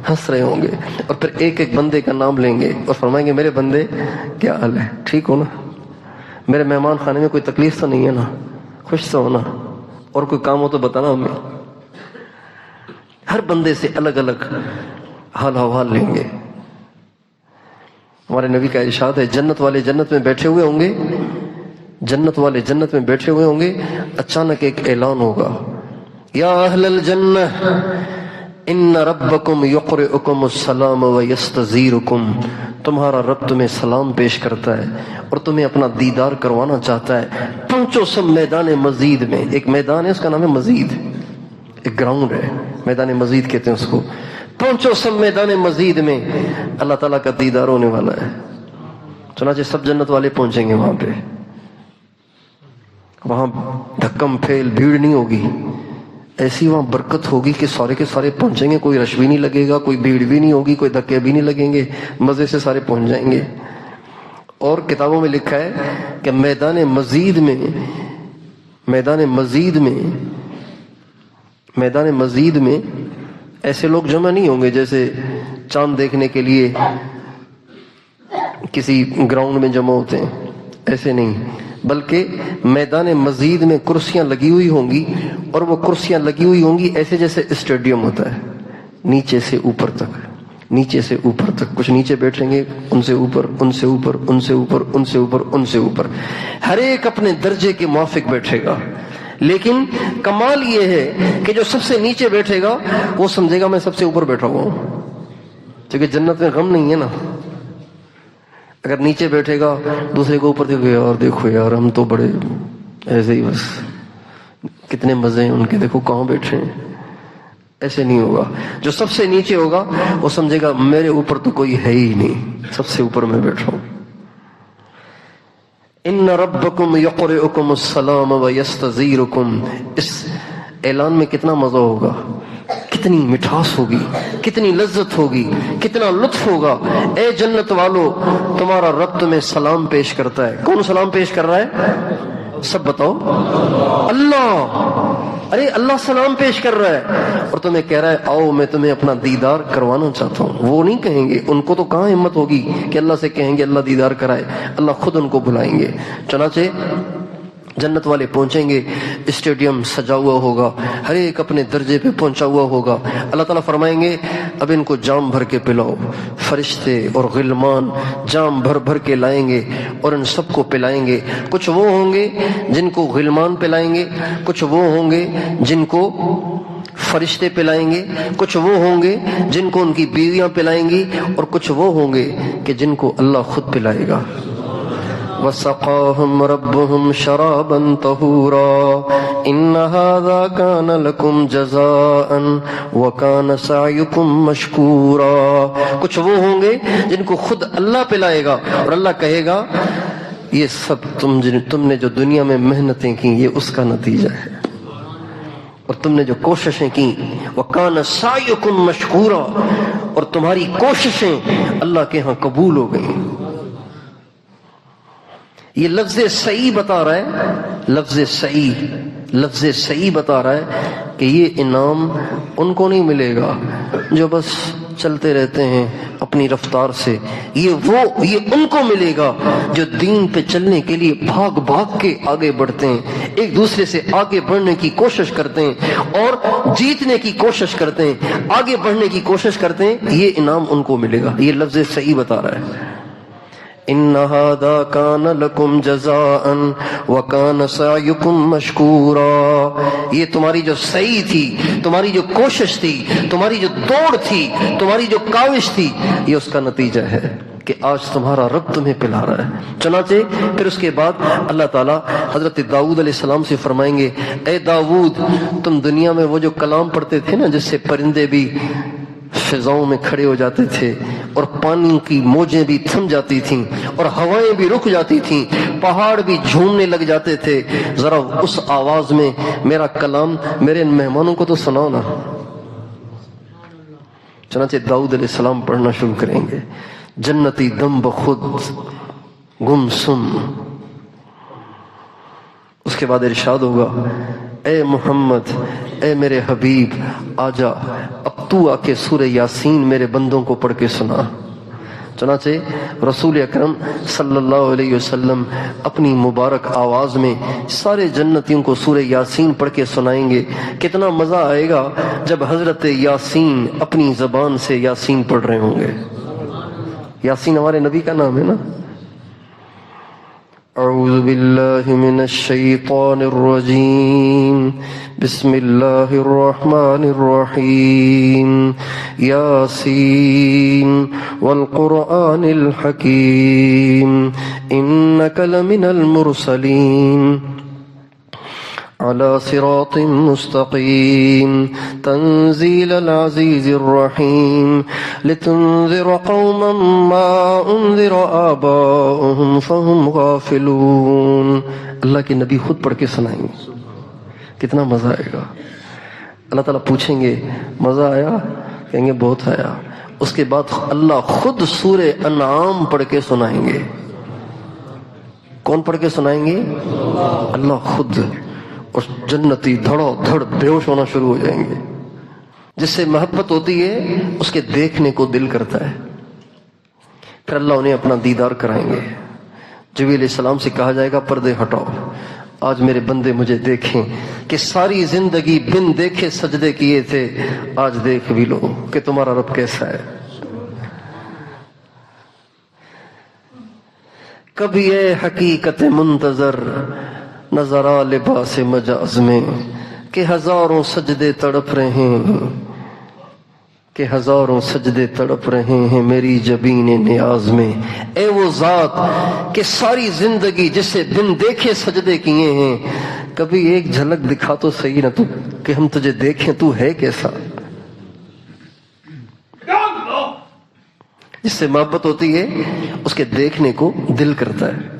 ہنس رہے ہوں گے. اور پھر ایک ایک بندے کا نام لیں گے اور فرمائیں گے میرے بندے کیا حال ہے، ٹھیک ہو نا؟ میرے مہمان خانے میں کوئی تکلیف تو نہیں ہے نا؟ خوش تو ہونا؟ اور کوئی کام ہو تو بتانا ہمیں. ہر بندے سے الگ الگ حال حوال لیں گے. ہمارے نبی کا ارشاد ہے جنت والے جنت میں بیٹھے ہوئے ہوں گے، جنت والے جنت میں بیٹھے ہوئے ہوں گے. اچانک ایک اعلان ہوگا یا اہل الجنہ ان ربکم یقرئکم السلام ویستزیرکم. تمہارا رب تمہیں سلام پیش کرتا ہے اور تمہیں اپنا دیدار کروانا چاہتا ہے. پہنچو سب میدان مزید میں. ایک میدان ہے اس کا نام ہے مزید، ایک گراؤنڈ ہے میدان مزید کہتے ہیں اس کو. پہنچو سب میدان مزید میں، اللہ تعالیٰ کا دیدار ہونے والا ہے. چنانچہ سب جنت والے پہنچیں گے وہاں پہ. وہاں دھکم پھیل بھیڑ نہیں ہوگی، ایسی وہاں برکت ہوگی کہ سارے کے سارے پہنچیں گے. کوئی رش بھی نہیں لگے گا، کوئی بھیڑ بھی نہیں ہوگی، کوئی دھکے بھی نہیں لگیں گے، مزے سے سارے پہنچ جائیں گے. اور کتابوں میں لکھا ہے کہ میدان مزید میں ایسے لوگ جمع نہیں ہوں گے جیسے چاند دیکھنے کے لیے کسی گراؤنڈ میں جمع ہوتے ہیں. ایسے نہیں، بلکہ میدان مزید میں کرسیاں لگی ہوئی ہوں گی. اور وہ کرسیاں لگی ہوئی ہوں گی ایسے جیسے اسٹیڈیم ہوتا ہے، نیچے سے اوپر تک، نیچے سے اوپر تک. کچھ نیچے بیٹھیں گے، ان سے اوپر، ان سے اوپر، ان سے اوپر، ان سے اوپر، ان سے اوپر. ہر ایک اپنے درجے کے موافق بیٹھے گا. لیکن کمال یہ ہے کہ جو سب سے نیچے بیٹھے گا وہ سمجھے گا میں سب سے اوپر بیٹھا ہوا ہوں، کیونکہ جنت میں غم نہیں ہے نا. اگر نیچے بیٹھے گا دوسرے کو اوپر دیکھو یار دیکھو یار ہم تو بڑے ایسے ہی بس کتنے مزے ہیں ان کے، دیکھو کہاں بیٹھے ہیں. ایسے نہیں ہوگا. جو سب سے نیچے ہوگا وہ سمجھے گا میرے اوپر تو کوئی ہے ہی نہیں، سب سے اوپر میں بیٹھا ہوں. ان ربکم یقرئکم السلام ویستزیرکم. اس اعلان میں کتنا مزہ ہوگا، کتنی مٹھاس ہوگی، کتنی لذت ہوگی، کتنا لطف ہوگا. اے جنت والو تمہارا رب تمہیں سلام پیش کرتا ہے. کون سلام پیش کر رہا ہے؟ سب بتاؤ. اللہ. ارے اللہ سلام پیش کر رہا ہے اور تمہیں کہہ رہا ہے آؤ میں تمہیں اپنا دیدار کروانا چاہتا ہوں. وہ نہیں کہیں گے، ان کو تو کہاں ہمت ہوگی کہ اللہ سے کہیں گے اللہ دیدار کرائے. اللہ خود ان کو بلائیں گے. چنانچہ جنت والے پہنچیں گے، اسٹیڈیم سجا ہوا ہوگا، ہر ایک اپنے درجے پہ پہنچا ہوا ہوگا. اللہ تعالیٰ فرمائیں گے اب ان کو جام بھر کے پلاؤ. فرشتے اور غلمان جام بھر بھر کے لائیں گے اور ان سب کو پلائیں گے. کچھ وہ ہوں گے جن کو غلمان پلائیں گے، کچھ وہ ہوں گے جن کو فرشتے پلائیں گے، کچھ وہ ہوں گے جن کو ان کی بیویاں پلائیں گی، اور کچھ وہ ہوں گے کہ جن کو اللہ خود پلائے گا. وَسَقَاهُمْ رَبُّهُمْ شَرَابًا طَهُورًا إِنَّ هَذَا كَانَ لَكُمْ جَزَاءً وَكَانَ سَعْيُكُمْ مَشْكُورًا. کچھ وہ ہوں گے جن کو خود اللہ پلائے گا اور اللہ کہے گا یہ سب تم نے جو دنیا میں محنتیں کی یہ اس کا نتیجہ ہے، اور تم نے جو کوششیں کی وَكَانَ سَعْيُكُمْ مَشْكُورًا، اور تمہاری کوششیں اللہ کے ہاں قبول ہو گئیں. یہ لفظ سعی بتا رہا ہے، لفظ سعی بتا رہا ہے کہ یہ انعام ان کو نہیں ملے گا جو بس چلتے رہتے ہیں اپنی رفتار سے، یہ ان کو ملے گا جو دین پہ چلنے کے لیے بھاگ بھاگ کے آگے بڑھتے ہیں، ایک دوسرے سے آگے بڑھنے کی کوشش کرتے ہیں اور جیتنے کی کوشش کرتے ہیں، آگے بڑھنے کی کوشش کرتے ہیں، یہ انعام ان کو ملے گا۔ یہ لفظ صحیح بتا رہا ہے، ان ھذا کان لکم جزاء وکان سعیکم مشکورا۔ یہ تمہاری جو سعی تھی، تمہاری جو کوشش تھی، تمہاری جو دوڑ تھی، تمہاری جو کاوش تھی، یہ اس کا نتیجہ ہے کہ آج تمہارا رب تمہیں پلا رہا ہے۔ چنانچہ پھر اس کے بعد اللہ تعالیٰ حضرت داؤد علیہ السلام سے فرمائیں گے، اے داؤد، تم دنیا میں وہ جو کلام پڑھتے تھے نا، جس سے پرندے بھی فضاؤں میں کھڑے ہو جاتے تھے اور پانی کی موجیں بھی تھم جاتی تھیں اور ہوائیں بھی رک جاتی تھیں، پہاڑ بھی جھومنے لگ جاتے تھے، ذرا اس آواز میں میرا کلام میرے مہمانوں کو تو سناؤ نا۔ چنانچہ داؤد علیہ السلام پڑھنا شروع کریں گے، جنتی دم بخود گم سم۔ اس کے بعد ارشاد ہوگا، اے محمد، اے میرے حبیب، آجا اب تو آ کے سورہ یاسین میرے بندوں کو پڑھ کے سنا۔ چنانچہ رسول اکرم صلی اللہ علیہ وسلم اپنی مبارک آواز میں سارے جنتیوں کو سورہ یاسین پڑھ کے سنائیں گے۔ کتنا مزہ آئے گا جب حضرت یاسین اپنی زبان سے یاسین پڑھ رہے ہوں گے۔ یاسین ہمارے نبی کا نام ہے نا۔ اعوذ باللہ من الشیطان الرجیم، بسم اللہ الرحمن الرحیم، یاسین والقرآن الحکیم، انک لمن المرسلین على صراط مستقيم تنزيل العزيز الرحيم لتنذر قوما ما انذر آباؤهم فهم غافلون۔ اللہ کے نبی خود پڑھ کے سنائیں گے، کتنا مزہ آئے گا۔ اللہ تعالیٰ پوچھیں گے مزہ آیا؟ کہیں گے بہت آیا۔ اس کے بعد اللہ خود سورہ انعام پڑھ کے سنائیں گے۔ کون پڑھ کے سنائیں گے؟ اللہ خود۔ اور جنتی دھڑا دھڑ بے ہوش ہونا شروع ہو جائیں گے۔ جس سے محبت ہوتی ہے اس کے دیکھنے کو دل کرتا ہے۔ پھر اللہ انہیں اپنا دیدار کرائیں گے۔ جبریل علیہ السلام سے کہا جائے گا پردے ہٹاؤ، آج میرے بندے مجھے دیکھیں کہ ساری زندگی بن دیکھے سجدے کیے تھے، آج دیکھ بھی لو کہ تمہارا رب کیسا ہے۔ کبھی اے حقیقت منتظر نظر آ لباس مجاز میں، کہ ہزاروں سجدے تڑپ رہے ہیں، کہ ہزاروں سجدے تڑپ رہے ہیں میری جبین نیاز میں۔ اے وہ ذات کہ ساری زندگی جس سے بن دیکھے سجدے کیے ہیں، کبھی ایک جھلک دکھا تو صحیح نہ تو کہ ہم تجھے دیکھیں تو ہے کیسا۔ جس سے محبت ہوتی ہے اس کے دیکھنے کو دل کرتا ہے۔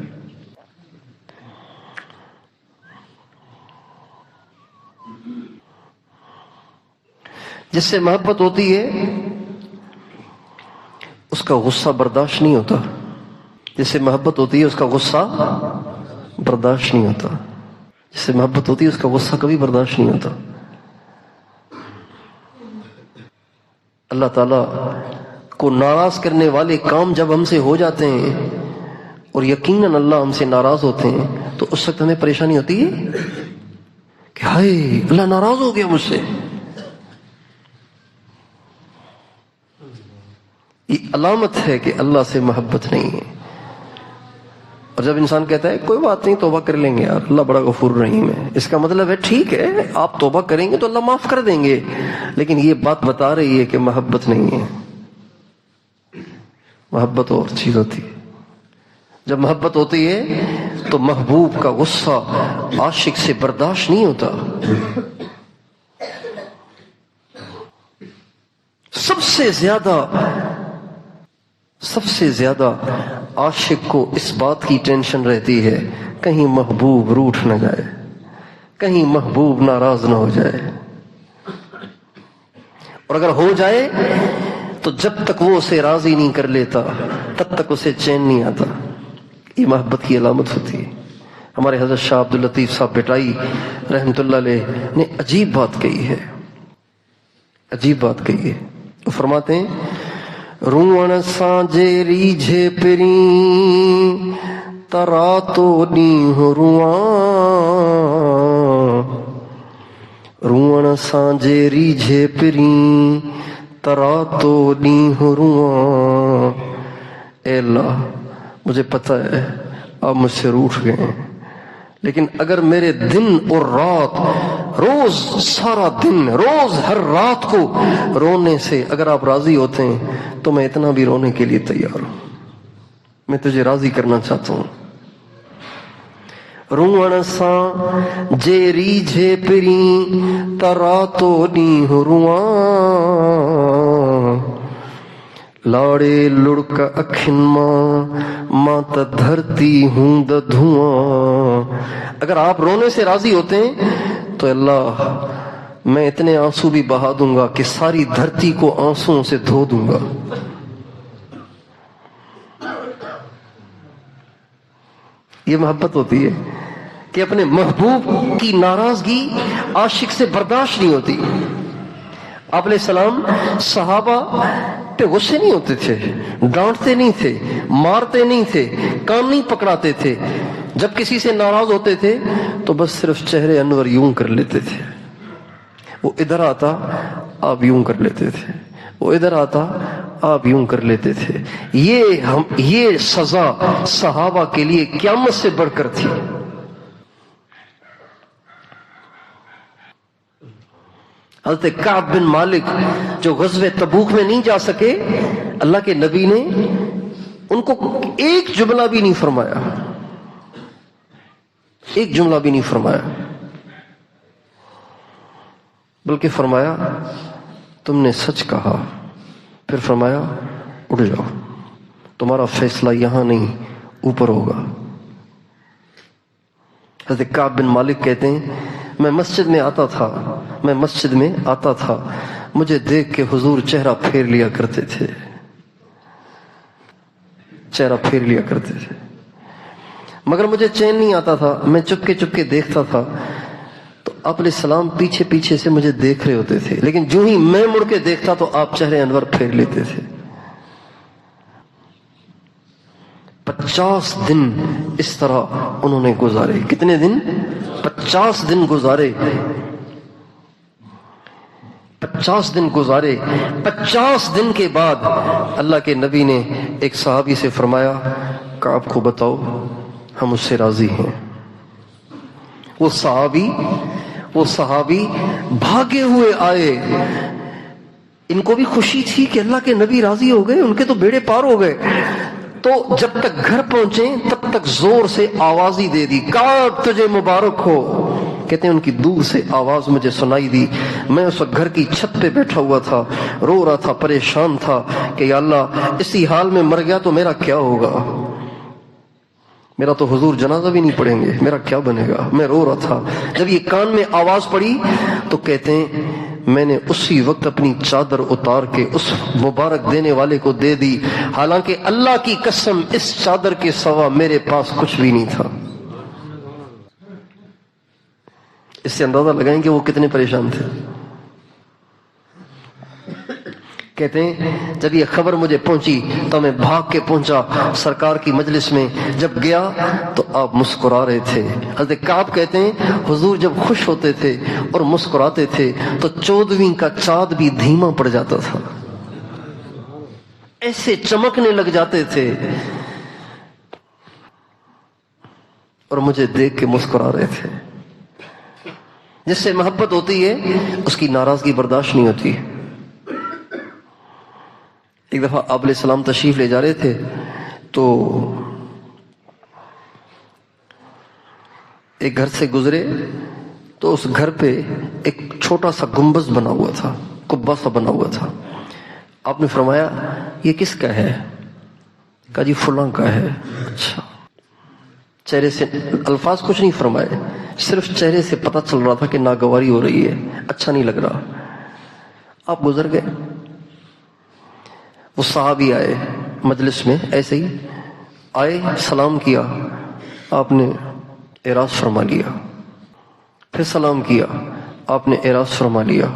جس سے محبت ہوتی ہے اس کا غصہ برداشت نہیں ہوتا۔ جس سے محبت ہوتی ہے اس کا غصہ برداشت نہیں ہوتا۔ جس سے محبت ہوتی ہے اس کا غصہ کبھی برداشت نہیں ہوتا۔ اللہ تعالیٰ کو ناراض کرنے والے کام جب ہم سے ہو جاتے ہیں اور یقیناً اللہ ہم سے ناراض ہوتے ہیں تو اس وقت ہمیں پریشانی ہوتی ہے کہ ہائے اللہ ناراض ہو گیا مجھ سے۔ یہ علامت ہے کہ اللہ سے محبت نہیں ہے۔ اور جب انسان کہتا ہے کوئی بات نہیں توبہ کر لیں گے یار، اللہ بڑا غفور رحیم ہے، اس کا مطلب ہے ٹھیک ہے آپ توبہ کریں گے تو اللہ معاف کر دیں گے، لیکن یہ بات بتا رہی ہے کہ محبت نہیں ہے۔ محبت اور چیز ہوتی ہے۔ جب محبت ہوتی ہے تو محبوب کا غصہ عاشق سے برداشت نہیں ہوتا۔ سب سے زیادہ عاشق کو اس بات کی ٹینشن رہتی ہے کہیں محبوب روٹھ نہ جائے، کہیں محبوب ناراض نہ ہو جائے، اور اگر ہو جائے تو جب تک وہ اسے راضی نہیں کر لیتا تب تک اسے چین نہیں آتا۔ یہ محبت کی علامت ہوتی ہے۔ ہمارے حضرت شاہ عبد اللطیف صاحب بٹائی رحمۃ اللہ علیہ نے عجیب بات کہی ہے، عجیب بات کہی ہے۔ تو فرماتے ہیں روئن سانجے ریجھے پری ترا تو نیہ رواں، روئن سانجے ریجھے پری ترا تو نیہ رواں۔ اے اللہ مجھے پتہ ہے آپ مجھ سے روٹھ گئے ہیں، لیکن اگر میرے دن اور رات، روز سارا دن، روز ہر رات کو رونے سے اگر آپ راضی ہوتے ہیں تو میں اتنا بھی رونے کے لیے تیار ہوں، میں تجھے راضی کرنا چاہتا ہوں۔ روئن ساں جے ریجھے پری ترا تو نیہ رواں، لاڑے لڑک اکھن ماں تا دھرتی ہوں دا دھواں۔ اگر آپ رونے سے راضی ہوتے ہیں تو اللہ میں اتنے آنسو بھی بہا دوں گا کہ ساری دھرتی کو آنسوؤں سے دھو دوں گا۔ یہ محبت ہوتی ہے کہ اپنے محبوب کی ناراضگی عاشق سے برداشت نہیں ہوتی۔ آپ علیہ السلام صحابہ پہ غصے نہیں ہوتے تھے، ڈانٹتے نہیں تھے، مارتے نہیں تھے، کان نہیں پکڑاتے تھے۔ جب کسی سے ناراض ہوتے تھے تو بس صرف چہرے انور یوں کر لیتے تھے، وہ ادھر آتا آپ یوں کر لیتے تھے، وہ ادھر آتا آپ یوں کر لیتے تھے۔ یہ سزا صحابہ کے لیے قیامت سے بڑھ کر تھی۔ حضرت کعب بن مالک جو غزوہ تبوک میں نہیں جا سکے، اللہ کے نبی نے ان کو ایک جملہ بھی نہیں فرمایا، ایک جملہ بھی نہیں فرمایا، بلکہ فرمایا تم نے سچ کہا، پھر فرمایا اٹھ جاؤ، تمہارا فیصلہ یہاں نہیں اوپر ہوگا۔ حضرت کعب بن مالک کہتے ہیں میں مسجد میں آتا تھا، مجھے دیکھ کے حضور چہرہ پھیر لیا کرتے تھے، مگر مجھے چین نہیں آتا تھا، میں چپکے دیکھتا تھا تو آپ علیہ السلام پیچھے سے مجھے دیکھ رہے ہوتے تھے، لیکن جو ہی میں مڑ کے دیکھتا تو آپ چہرے انور پھیر لیتے تھے۔ 50 دن اس طرح انہوں نے گزارے۔ کتنے دن؟ 50 دن گزارے۔ 50 دن گزارے۔ 50 دن کے بعد اللہ کے نبی نے ایک صحابی سے فرمایا کعب کو بتاؤ ہم اس سے راضی ہیں۔ وہ صحابی بھاگے ہوئے آئے، ان کو بھی خوشی تھی کہ اللہ کے نبی راضی ہو گئے، ان کے تو بیڑے پار ہو گئے۔ تو جب تک گھر پہنچے تب تک زور سے آواز ہی دے دی کعب تجھے مبارک ہو۔ کہتے ہیں ان کی دور سے آواز مجھے سنائی دی، میں اس وقت گھر کی چھت پہ بیٹھا ہوا تھا، رو رہا تھا، پریشان تھا کہ یا اللہ اسی حال میں مر گیا تو میرا کیا ہوگا، میرا تو حضور جنازہ بھی نہیں پڑھیں گے، میرا کیا بنے گا۔ میں رو رہا تھا، جب یہ کان میں آواز پڑی تو کہتے ہیں میں نے اسی وقت اپنی چادر اتار کے اس مبارک دینے والے کو دے دی، حالانکہ اللہ کی قسم اس چادر کے سوا میرے پاس کچھ بھی نہیں تھا۔ اس سے اندازہ لگائیں کہ وہ کتنے پریشان تھے۔ کہتے ہیں جب یہ خبر مجھے پہنچی تو میں بھاگ کے پہنچا سرکار کی مجلس میں، جب گیا تو آپ مسکرا رہے تھے۔ حضرت کعب کہتے ہیں حضور جب خوش ہوتے تھے اور مسکراتے تھے تو 14ویں کا چاند بھی دھیما پڑ جاتا تھا، ایسے چمکنے لگ جاتے تھے، اور مجھے دیکھ کے مسکرا رہے تھے۔ جس سے محبت ہوتی ہے اس کی ناراضگی برداشت نہیں ہوتی۔ ایک دفعہ آپ علیہ السلام تشریف لے جا رہے تھے تو ایک گھر سے گزرے تو اس گھر پہ ایک چھوٹا سا گنبد بنا ہوا تھا، قبہ سا بنا ہوا تھا۔ آپ نے فرمایا یہ کس کا ہے؟ کہا جی فلاں کا ہے۔ اچھا، چہرے سے الفاظ کچھ نہیں فرمائے، صرف چہرے سے پتہ چل رہا تھا کہ ناگواری ہو رہی ہے، اچھا نہیں لگ رہا۔ آپ گزر گئے، وہ صحابی آئے مجلس میں، ایسے ہی آئے، سلام کیا، آپ نے اعراض فرما لیا، پھر سلام کیا، آپ نے اعراض فرما لیا۔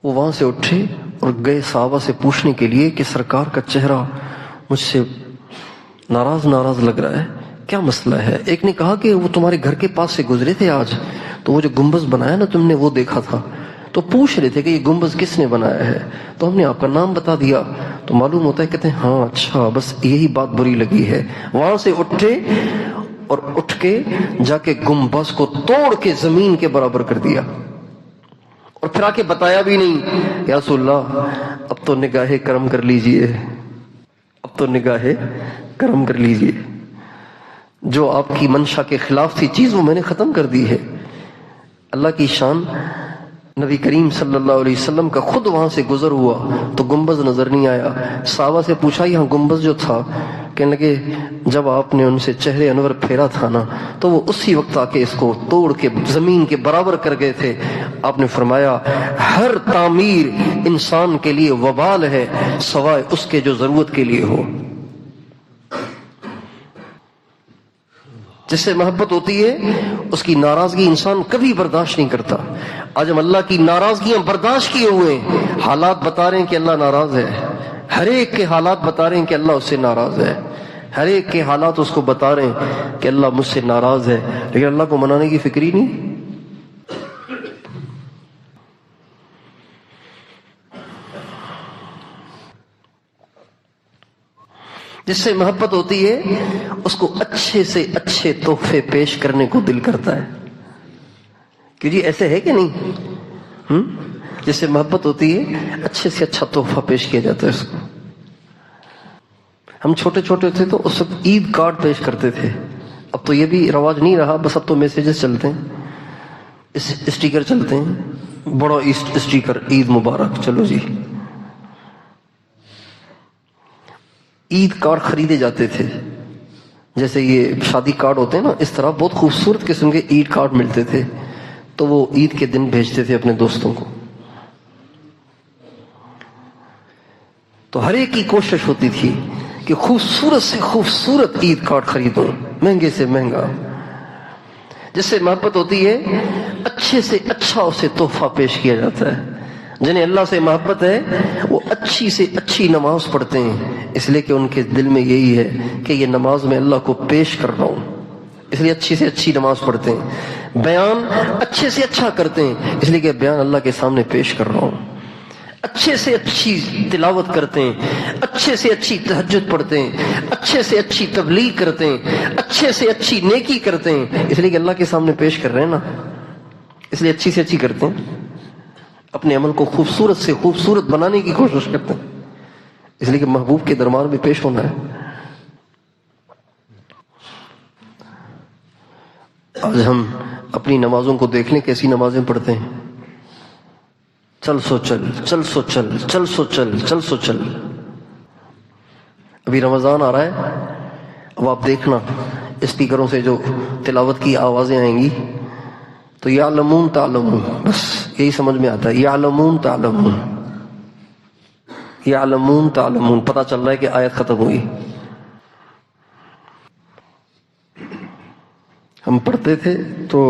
وہ وہاں سے اٹھے اور گئے صحابہ سے پوچھنے کے لیے کہ سرکار کا چہرہ مجھ سے ناراض ناراض لگ رہا ہے، کیا مسئلہ ہے؟ ایک نے کہا کہ وہ تمہارے گھر کے پاس سے گزرے تھے آج، تو وہ جو گنبد بنایا نا تم نے وہ دیکھا تھا، تو پوچھ رہے تھے کہ یہ گنبد کس نے بنایا ہے، تو ہم نے آپ کا نام بتا دیا، تو معلوم ہوتا ہے کہتے ہیں ہاں اچھا بس یہی بات بری لگی ہے۔ وہاں سے اٹھے اور اٹھ کے جا کے گنبد کو توڑ کے زمین کے برابر کر دیا، اور پھر آ کے بتایا بھی نہیں یا رسول اللہ اب تو نگاہ کرم کر لیجئے، اب تو نگاہ کرم کر لیجئے، جو آپ کی منشا کے خلاف تھی چیز وہ میں نے ختم کر دی ہے۔ اللہ کی شان، نبی کریم صلی اللہ علیہ وسلم کا خود وہاں سے گزر ہوا تو گنبد نظر نہیں آیا۔ صحابہ سے پوچھا یہاں گنبد جو تھا، کہنے لگے جب آپ نے ان سے چہرے انور پھیرا تھا نا تو وہ اسی وقت آ کے اس کو توڑ کے زمین کے برابر کر گئے تھے۔ آپ نے فرمایا ہر تعمیر انسان کے لیے وبال ہے سوائے اس کے جو ضرورت کے لیے ہو۔ جس سے محبت ہوتی ہے اس کی ناراضگی انسان کبھی برداشت نہیں کرتا۔ آج ہم اللہ کی ناراضگیاں برداشت کیے ہوئے ہیں، حالات بتا رہے ہیں کہ اللہ ناراض ہے، ہر ایک کے حالات بتا رہے ہیں کہ اللہ اس سے ناراض ہے، ہر ایک کے حالات اس کو بتا رہے ہیں کہ اللہ مجھ سے ناراض ہے، لیکن اللہ کو منانے کی فکر ہی نہیں۔ جس سے محبت ہوتی ہے اس کو اچھے سے اچھے تحفے پیش کرنے کو دل کرتا ہے، کہ جی ایسے ہے کہ نہیں؟ جس سے محبت ہوتی ہے اچھے سے اچھا تحفہ پیش کیا جاتا ہے اس کو۔ ہم چھوٹے چھوٹے تھے تو اس وقت عید کارڈ پیش کرتے تھے، اب تو یہ بھی رواج نہیں رہا، بس اب تو میسیجز چلتے ہیں، اسٹیکر چلتے ہیں، بڑا اسٹیکر عید مبارک، چلو جی۔ عید کارڈ خریدے جاتے تھے، جیسے یہ شادی کارڈ ہوتے ہیں نا، اس طرح بہت خوبصورت قسم کے عید کارڈ ملتے تھے، تو وہ عید کے دن بھیجتے تھے اپنے دوستوں کو۔ تو ہر ایک کی کوشش ہوتی تھی کہ خوبصورت سے خوبصورت عید کارڈ خریدو، مہنگے سے مہنگا۔ جس سے محبت ہوتی ہے اچھے سے اچھا اسے تحفہ پیش کیا جاتا ہے۔ جنہیں اللہ سے محبت ہے وہ اچھی سے اچھی نماز پڑھتے ہیں، اس لیے کہ ان کے دل میں یہی ہے کہ یہ نماز میں اللہ کو پیش کر رہا ہوں، اس لیے اچھی سے اچھی نماز پڑھتے ہیں۔ بیان اچھے سے اچھا کرتے ہیں، اس لیے کہ بیان اللہ کے سامنے پیش کر رہا ہوں۔ اچھے سے اچھی تلاوت کرتے ہیں، اچھے سے اچھی تہجد پڑھتے ہیں، اچھے سے اچھی تبلیغ کرتے ہیں، اچھے سے اچھی نیکی کرتے ہیں، اس لیے کہ اللہ کے سامنے پیش کر رہے ہیں نا، اس لیے اچھی سے اچھی کرتے ہیں۔ اپنے عمل کو خوبصورت سے خوبصورت بنانے کی کوشش کرتے ہیں، اس لیے کہ محبوب کے دربار میں پیش ہونا ہے۔ آج ہم اپنی نمازوں کو دیکھ لیں کیسی نمازیں پڑھتے ہیں، چل سو چل، چل سو چل، چل سو چل، چل سو چل۔ ابھی رمضان آ رہا ہے، اب آپ دیکھنا اسپیکروں سے جو تلاوت کی آوازیں آئیں گی تو یعلمون تعلمون، بس یہی سمجھ میں آتا ہے، یعلمون تعلمون، یعلمون تعلمون، پتہ چل رہا ہے کہ آیت ختم ہوئی۔ ہم پڑھتے تھے تو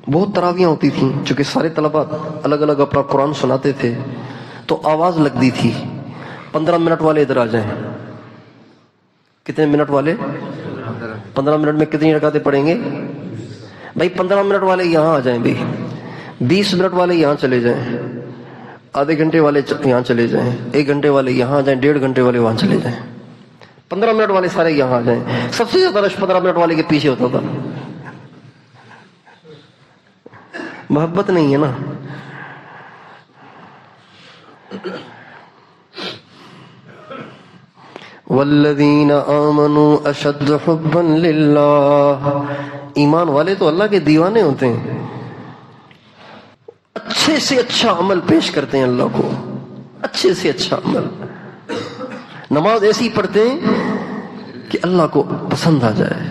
بہت تراویاں ہوتی تھیں، چونکہ سارے طلباء الگ الگ اپنا قرآن سناتے تھے تو آواز لگتی تھی 15 منٹ والے ادھر آ جائیں۔ کتنے منٹ والے؟ 15 منٹ میں کتنی رکعتیں پڑھیں گے بھائی؟ 15 منٹ والے یہاں آ جائیں بھائی، 20 منٹ والے یہاں چلے جائیں، آدھے گھنٹے والے یہاں چلے جائیں، 1 گھنٹے والے یہاں آ جائیں، 1.5 گھنٹے والے وہاں چلے جائیں، 15 منٹ والے سارے یہاں آ جائیں۔ سب سے زیادہ رش 15 منٹ والے کے پیچھے ہوتا تھا۔ محبت نہیں ہے نا۔ والذین آمنوا اشد حبا للہ، ایمان والے تو اللہ کے دیوانے ہوتے ہیں، اچھے سے اچھا عمل پیش کرتے ہیں اللہ کو، اچھے سے اچھا عمل۔ نماز ایسی پڑھتے ہیں کہ اللہ کو پسند آ جائے،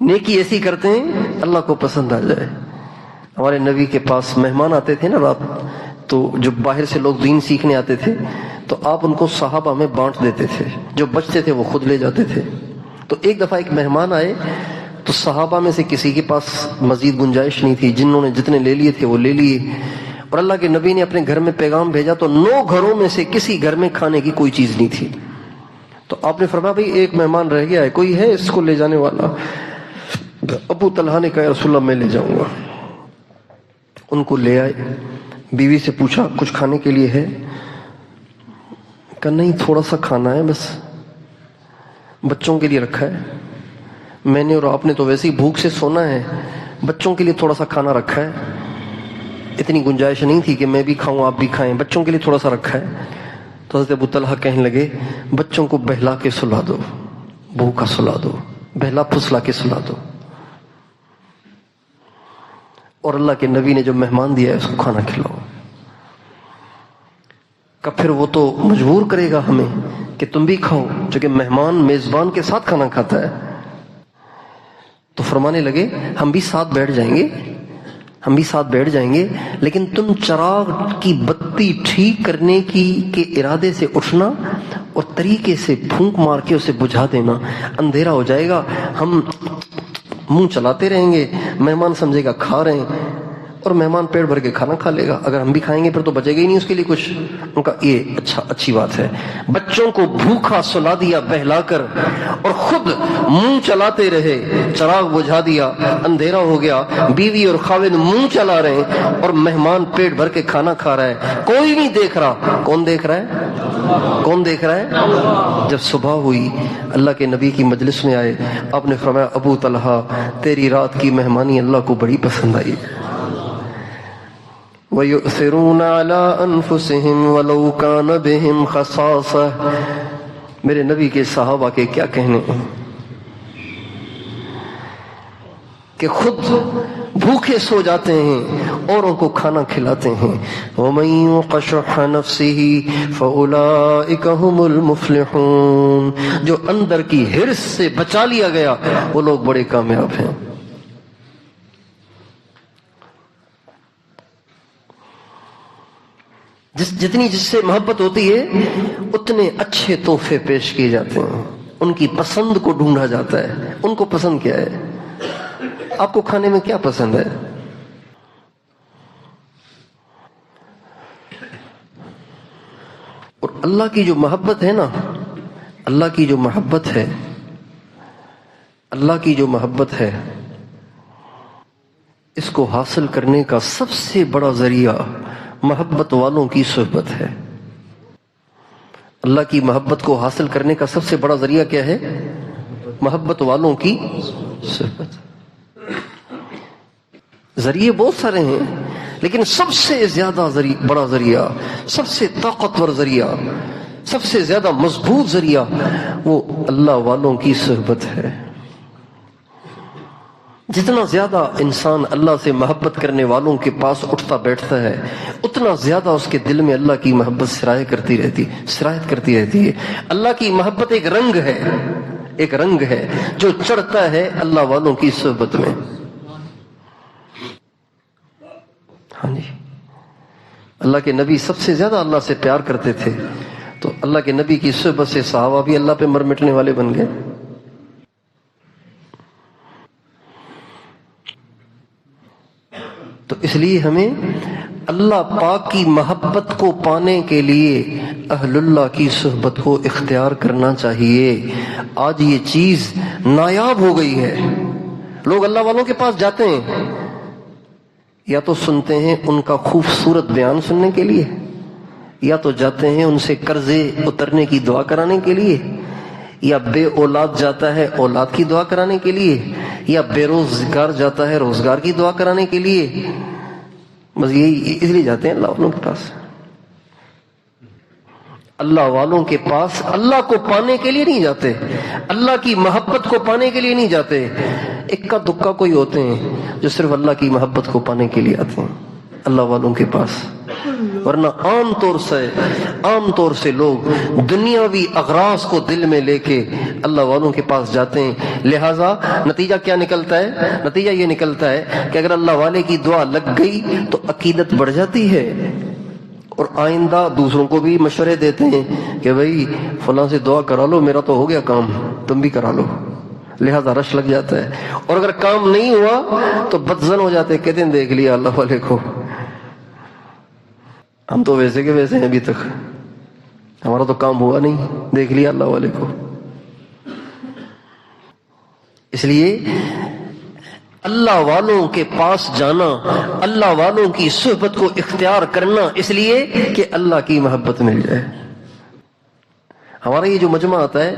نیکی ایسی کرتے ہیں اللہ کو پسند آ جائے۔ ہمارے نبی کے پاس مہمان آتے تھے نا رات، تو جو باہر سے لوگ دین سیکھنے آتے تھے تو آپ ان کو صحابہ میں بانٹ دیتے تھے، جو بچتے تھے وہ خود لے جاتے تھے۔ تو ایک دفعہ ایک مہمان آئے تو صحابہ میں سے کسی کے پاس مزید گنجائش نہیں تھی، جنہوں نے جتنے لے لیے تھے وہ لے لیے، اور اللہ کے نبی نے اپنے گھر میں پیغام بھیجا تو 9 گھروں میں سے کسی گھر میں کھانے کی کوئی چیز نہیں تھی. تو آپ نے فرمایا بھائی ایک مہمان رہ گیا ہے، کوئی ہے اس کو لے جانے والا؟ ابو طلحہ نے کہا رسول اللہ میں لے جاؤں گا. ان کو لے آئے، بیوی سے پوچھا کچھ کھانے کے لیے ہے؟ کہا نہیں تھوڑا سا کھانا ہے، بس بچوں کے لیے رکھا ہے. میں نے اور آپ نے تو ویسے ہی بھوک سے سونا ہے، بچوں کے لیے تھوڑا سا کھانا رکھا ہے. اتنی گنجائش نہیں تھی کہ میں بھی کھاؤں آپ بھی کھائیں، بچوں کے لیے تھوڑا سا رکھا ہے. تو حضرت ابو طلحہ کہنے لگے بچوں کو بہلا کے سلا دو، بھوکا سلا دو، بہلا پھسلا کے سلا دو. اور اللہ کے نبی نے جو مہمان دیا ہے اس کو کھانا کھلاؤ. کہ پھر وہ تو مجبور کرے گا ہمیں کہ تم بھی کھاؤ، چونکہ مہمان میزبان کے ساتھ کھانا کھاتا ہے. تو فرمانے لگے ہم بھی ساتھ بیٹھ جائیں گے، لیکن تم چراغ کی بتی ٹھیک کرنے کے ارادے سے اٹھنا اور طریقے سے پھونک مار کے اسے بجھا دینا. اندھیرا ہو جائے گا، ہم منہ چلاتے رہیں گے، مہمان سمجھے گا کھا رہے ہیں، اور مہمان پیٹ بھر کے کھانا کھا لے گا. اگر ہم بھی کھائیں گے پھر تو بچے گا ہی نہیں اس کے لیے کچھ. ان کا یہ اچھی بات ہے. بچوں کو بھوکا سلا دیا بہلا کر، اور خود منہ چلاتے رہے، چراغ بجھا دیا، اندھیرا ہو گیا، بیوی اور خاوند منہ چلا رہے ہیں اور مہمان پیٹ بھر کے کھانا کھا رہا ہے. کوئی نہیں دیکھ رہا. کون دیکھ رہا ہے؟ جب صبح ہوئی اللہ کے نبی کی مجلس میں آئے، آپ نے فرمایا ابو طلحہ تیری رات کی مہمانی اللہ کو بڑی پسند آئی. وَيُؤْثِرُونَ عَلَىٰ أَنفُسِهِمْ وَلَوْ كَانَ بِهِمْ خَصَاصَةٌ. میرے نبی کے صحابہ کے کیا کہنے کہ خود بھوکے سو جاتے ہیں، اوروں کو کھانا کھلاتے ہیں. وَمَن يُوقَ شُحَّ نَفْسِهِ فَأُولَٰئِكَ هُمُ الْمُفْلِحُونَ. جو اندر کی حرص سے بچا لیا گیا وہ لوگ بڑے کامیاب ہیں. جتنی جس سے محبت ہوتی ہے اتنے اچھے تحفے پیش کیے جاتے ہیں، ان کی پسند کو ڈھونڈا جاتا ہے. ان کو پسند کیا ہے؟ آپ کو کھانے میں کیا پسند ہے؟ اور اللہ کی جو محبت ہے نا، اللہ کی جو محبت ہے اس کو حاصل کرنے کا سب سے بڑا ذریعہ محبت والوں کی صحبت ہے. اللہ کی محبت کو حاصل کرنے کا سب سے بڑا ذریعہ کیا ہے؟ محبت والوں کی صحبت. ذریعے بہت سارے ہیں، لیکن سب سے زیادہ بڑا ذریعہ، سب سے طاقتور ذریعہ، سب سے زیادہ مضبوط ذریعہ وہ اللہ والوں کی صحبت ہے. جتنا زیادہ انسان اللہ سے محبت کرنے والوں کے پاس اٹھتا بیٹھتا ہے اتنا زیادہ اس کے دل میں اللہ کی محبت سرایت کرتی رہتی ہے. اللہ کی محبت ایک رنگ ہے جو چڑھتا ہے اللہ والوں کی صحبت میں. ہاں جی، اللہ کے نبی سب سے زیادہ اللہ سے پیار کرتے تھے، تو اللہ کے نبی کی صحبت سے صحابہ بھی اللہ پہ مر مٹنے والے بن گئے. تو اس لیے ہمیں اللہ پاک کی محبت کو پانے کے لیے اہل اللہ کی صحبت کو اختیار کرنا چاہیے. آج یہ چیز نایاب ہو گئی ہے. لوگ اللہ والوں کے پاس جاتے ہیں، یا تو سنتے ہیں ان کا خوبصورت بیان سننے کے لیے، یا تو جاتے ہیں ان سے قرضے اترنے کی دعا کرانے کے لیے، یا بے اولاد جاتا ہے اولاد کی دعا کرانے کے لیے، یا بے روزگار جاتا ہے روزگار کی دعا کرانے کے لیے. بس یہی اس لیے جاتے ہیں اللہ والوں کے پاس. اللہ والوں کے پاس اللہ کو پانے کے لیے نہیں جاتے، اللہ کی محبت کو پانے کے لیے نہیں جاتے. اکا دکا کوئی ہوتے ہیں جو صرف اللہ کی محبت کو پانے کے لیے آتے ہیں اللہ والوں کے پاس، ورنہ عام طور سے لوگ دنیاوی اغراض کو دل میں لے کے اللہ والوں کے پاس جاتے ہیں. لہذا نتیجہ کیا نکلتا ہے؟ نتیجہ یہ نکلتا ہے کہ اگر اللہ والے کی دعا لگ گئی تو عقیدت بڑھ جاتی ہے، اور آئندہ دوسروں کو بھی مشورے دیتے ہیں کہ بھائی فلاں سے دعا کرا لو، میرا تو ہو گیا کام، تم بھی کرا لو. لہذا رش لگ جاتا ہے، اور اگر کام نہیں ہوا تو بدظن ہو جاتے، کہتے ہیں دیکھ لیا اللہ والے کو. ہم تو ویسے کے ویسے ہیں ابھی تک، ہمارا تو کام ہوا نہیں، دیکھ لیا اللہ والے کو۔ اس لیے اللہ والوں کے پاس جانا، اللہ والوں کی صحبت کو اختیار کرنا، اس لیے کہ اللہ کی محبت مل جائے۔ ہمارا یہ جو مجمع آتا ہے،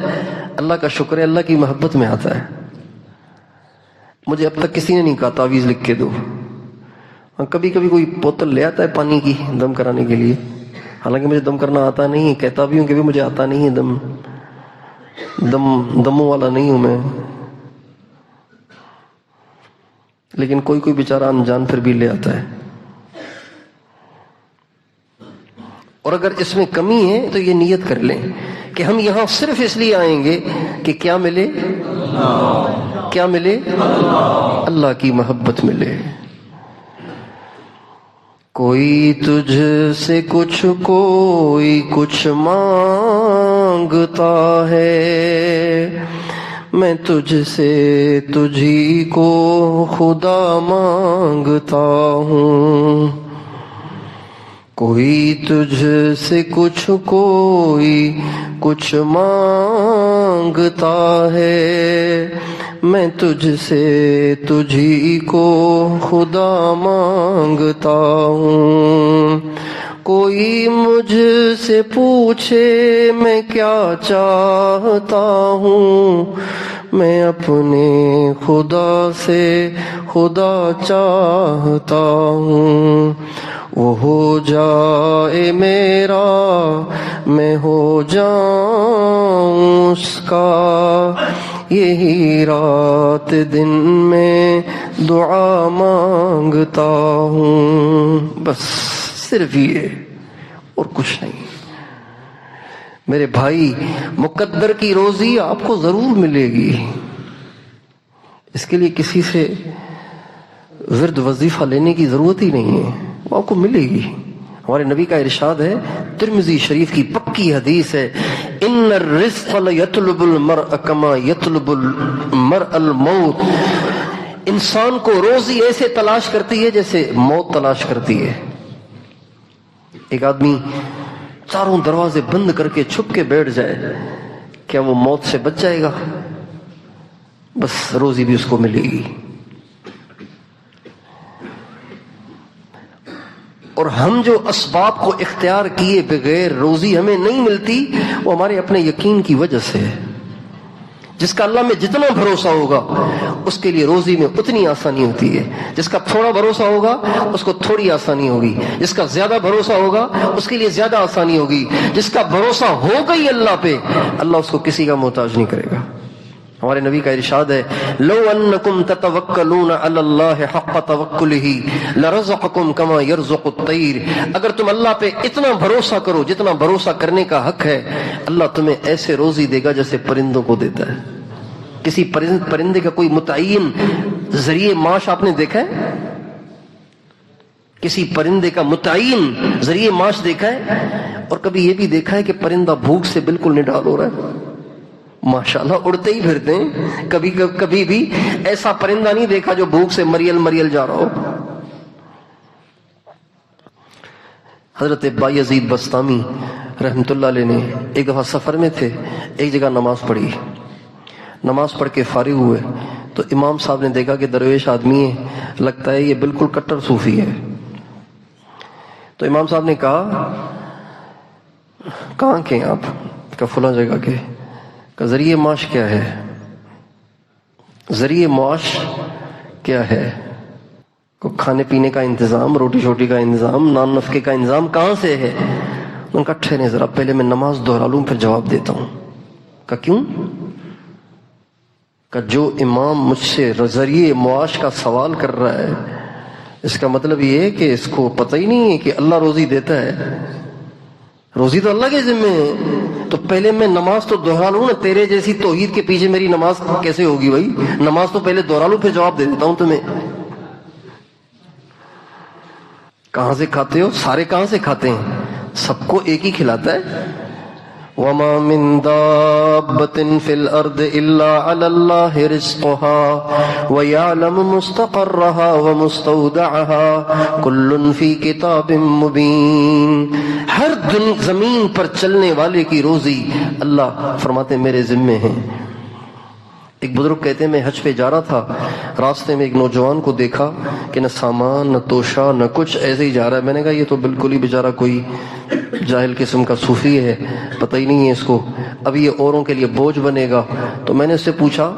اللہ کا شکر ہے اللہ کی محبت میں آتا ہے۔ مجھے اب تک کسی نے نہیں کہا تعویذ لکھ کے دو۔ کبھی کبھی کوئی بوتل لے آتا ہے پانی کی دم کرانے کے لیے، حالانکہ مجھے دم کرنا آتا نہیں، کہتا بھی ہوں کہ بھی مجھے آتا نہیں ہے دموں والا نہیں ہوں میں، لیکن کوئی بیچارہ انجان پھر بھی لے آتا ہے۔ اور اگر اس میں کمی ہے تو یہ نیت کر لیں کہ ہم یہاں صرف اس لیے آئیں گے کہ کیا ملے؟ کیا ملے؟ اللہ کی محبت ملے۔ کوئی تجھ سے کچھ، کوئی کچھ مانگتا ہے، میں تجھ سے تجھی کو خدا مانگتا ہوں۔ کوئی تجھ سے کچھ، کوئی کچھ مانگتا ہے، میں تجھ سے تجھی کو خدا مانگتا ہوں۔ کوئی مجھ سے پوچھے میں کیا چاہتا ہوں، میں اپنے خدا سے خدا چاہتا ہوں۔ وہ ہو جائے میرا، میں ہو جاؤں اس کا، یہی رات دن میں دعا مانگتا ہوں۔ بس صرف یہ اور کچھ نہیں۔ میرے بھائی، مقدر کی روزی آپ کو ضرور ملے گی، اس کے لیے کسی سے ورد وظیفہ لینے کی ضرورت ہی نہیں ہے، وہ آپ کو ملے گی۔ ہمارے نبی کا ارشاد ہے، ترمذی شریف کی پکی حدیث ہے، ان الرزق لیطلب المرء کما یطلب المرء الموت۔ انسان کو روزی ایسے تلاش کرتی ہے جیسے موت تلاش کرتی ہے۔ ایک آدمی چاروں دروازے بند کر کے چھپ کے بیٹھ جائے، کیا وہ موت سے بچ جائے گا؟ بس روزی بھی اس کو ملے گی۔ اور ہم جو اسباب کو اختیار کیے بغیر روزی ہمیں نہیں ملتی، وہ ہمارے اپنے یقین کی وجہ سے ہے۔ جس کا اللہ میں جتنا بھروسہ ہوگا اس کے لیے روزی میں اتنی آسانی ہوتی ہے، جس کا تھوڑا بھروسہ ہوگا اس کو تھوڑی آسانی ہوگی، جس کا زیادہ بھروسہ ہوگا اس کے لیے زیادہ آسانی ہوگی، جس کا بھروسہ ہوگا ہی اللہ پہ، اللہ اس کو کسی کا محتاج نہیں کرے گا۔ ہمارے نبی کا ارشاد ہے، لو انکم تتوکلون علی اللہ حق توکلہ لرزقکم کما یرزق الطیر۔ اگر تم اللہ پہ اتنا بھروسہ کرو جتنا بھروسہ کرنے کا حق ہے، اللہ تمہیں ایسے روزی دے گا جیسے پرندوں کو دیتا ہے۔ کسی پرندے کا کوئی متعین ذریعہ معاش آپ نے دیکھا ہے؟ کسی پرندے کا متعین ذریعہ معاش دیکھا ہے؟ اور کبھی یہ بھی دیکھا ہے کہ پرندہ بھوک سے بالکل نڈال ہو رہا ہے؟ ماشاءاللہ اڑتے ہی پھرتے ہیں، کبھی بھی ایسا پرندہ نہیں دیکھا جو بھوک سے مریل جا رہا ہو۔ حضرت بایزید بسطامی رحمت اللہ علیہ نے ایک دفعہ سفر میں تھے، ایک جگہ نماز پڑھی، نماز پڑھ کے فارغ ہوئے تو امام صاحب نے دیکھا کہ درویش آدمی ہے، لگتا ہے یہ بالکل کٹر صوفی ہے۔ تو امام صاحب نے کہا، کہاں کے ہیں آپ؟ کہا فلاں جگہ کے۔ کہ ذریعہ معاش کیا ہے؟ ذریعہ معاش کیا ہے؟ کو کھانے پینے کا انتظام، روٹی شوٹی کا انتظام، نان نفقے کا انتظام کہاں سے ہے؟ ان کا ٹھہرے ذرا، پہلے میں نماز دہرا لوں پھر جواب دیتا ہوں۔ کہ کیوں؟ کہ جو امام مجھ سے ذریعہ معاش کا سوال کر رہا ہے، اس کا مطلب یہ ہے کہ اس کو پتہ ہی نہیں ہے کہ اللہ روزی دیتا ہے، روزی تو اللہ کے ذمہ ہے۔ تو پہلے میں نماز تو دہرا لوں نا، تیرے جیسی توحید کے پیچھے میری نماز کیسے ہوگی بھائی؟ نماز تو پہلے دہرا لوں پھر جواب دے دیتا ہوں تمہیں۔ کہاں سے کھاتے ہو؟ سارے کہاں سے کھاتے ہیں؟ سب کو ایک ہی کھلاتا ہے، وما من دابة في الأرض إلا على الله رزقها ويعلم مستقرها ومستودعها كل في كتاب مبين. ہر زمین پر چلنے والے کی روزی اللہ فرماتے میرے ذمے ہیں. ایک بزرگ کہتے ہیں میں حج پہ جا رہا تھا، راستے میں ایک نوجوان کو دیکھا کہ نہ سامان نہ توشہ نہ کچھ، ایسے ہی جا رہا ہے. میں نے کہا یہ تو بالکل ہی بیچارہ کوئی جاہل قسم کا صوفی ہے، پتہ ہی نہیں ہے اس کو، اب یہ اوروں کے لیے بوجھ بنے گا. تو میں نے اس سے پوچھا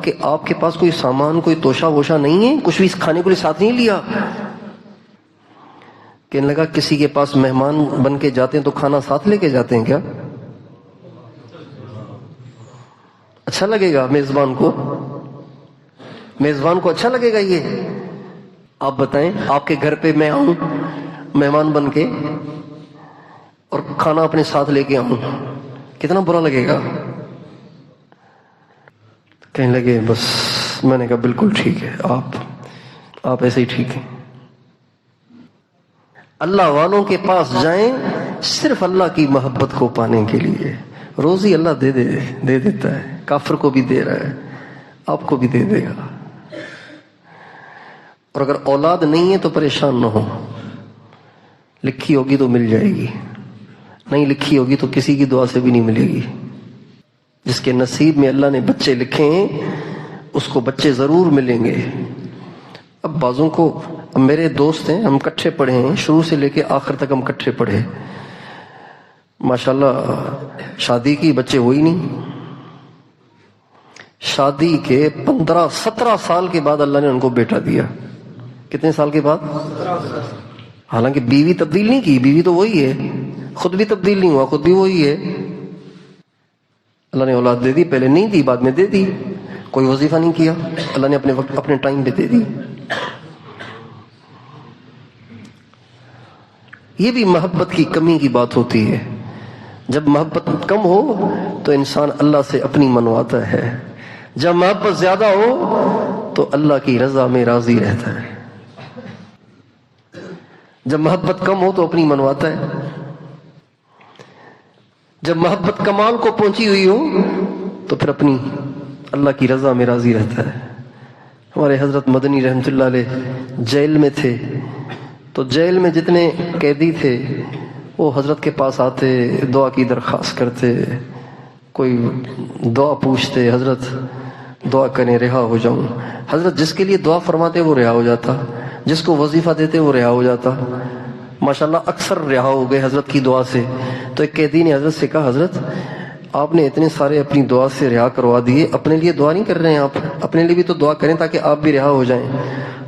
کہ آپ کے پاس کوئی سامان کوئی توشہ ووشہ نہیں ہے، کچھ بھی کھانے کو ساتھ نہیں لیا؟ کہنے لگا کسی کے پاس مہمان بن کے جاتے ہیں تو کھانا ساتھ لے کے جاتے ہیں کیا؟ اچھا لگے گا میزبان کو اچھا لگے گا یہ؟ آپ بتائیں، آپ کے گھر پہ میں آؤں مہمان بن کے اور کھانا اپنے ساتھ لے کے آؤں، کتنا برا لگے گا؟ کہنے لگے بس. میں نے کہا بالکل ٹھیک ہے، آپ ایسے ہی ٹھیک ہیں. اللہ والوں کے پاس جائیں صرف اللہ کی محبت کو پانے کے لیے. روزی اللہ دے دیتا ہے، کافر کو بھی دے رہا ہے، آپ کو بھی دے دے گا. اور اگر اولاد نہیں ہے تو پریشان نہ ہو، لکھی ہوگی تو مل جائے گی، نہیں لکھی ہوگی تو کسی کی دعا سے بھی نہیں ملے گی. جس کے نصیب میں اللہ نے بچے لکھے ہیں اس کو بچے ضرور ملیں گے. اب بعضوں کو، اب میرے دوست ہیں، ہم کٹھے پڑھے ہیں، شروع سے لے کے آخر تک ہم کٹھے پڑھے، ماشاءاللہ شادی کی بچے ہوئی نہیں. شادی کے 15-17 سال کے بعد اللہ نے ان کو بیٹا دیا. کتنے سال کے بعد؟ حالانکہ بیوی تبدیل نہیں کی، بیوی تو وہی ہے، خود بھی تبدیل نہیں ہوا، خود بھی وہی ہے. اللہ نے اولاد دے دی، پہلے نہیں دی بعد میں دے دی. کوئی وظیفہ نہیں کیا، اللہ نے اپنے وقت اپنے ٹائم پہ دے دی. یہ بھی محبت کی کمی کی بات ہوتی ہے. جب محبت کم ہو تو انسان اللہ سے اپنی منواتا ہے، جب محبت زیادہ ہو تو اللہ کی رضا میں راضی رہتا ہے. جب محبت کم ہو تو اپنی منواتا ہے، جب محبت کمال کو پہنچی ہوئی ہو تو پھر اپنی اللہ کی رضا میں راضی رہتا ہے. ہمارے حضرت مدنی رحمۃ اللہ علیہ جیل میں تھے تو جیل میں جتنے قیدی تھے وہ حضرت کے پاس آتے، دعا کی درخواست کرتے، کوئی دعا پوچھتے، حضرت دعا کریں رہا ہو جاؤں. حضرت جس کے لیے دعا فرماتے وہ رہا ہو جاتا، جس کو وظیفہ دیتے وہ رہا ہو جاتا. ماشاءاللہ اکثر رہا ہو گئے حضرت کی دعا سے. تو ایک قیدی نے حضرت سے کہا حضرت آپ نے اتنے سارے اپنی دعا سے رہا کروا دیے، اپنے لیے دعا نہیں کر رہے ہیں آپ؟ اپنے لیے بھی تو دعا کریں تاکہ آپ بھی رہا ہو جائیں.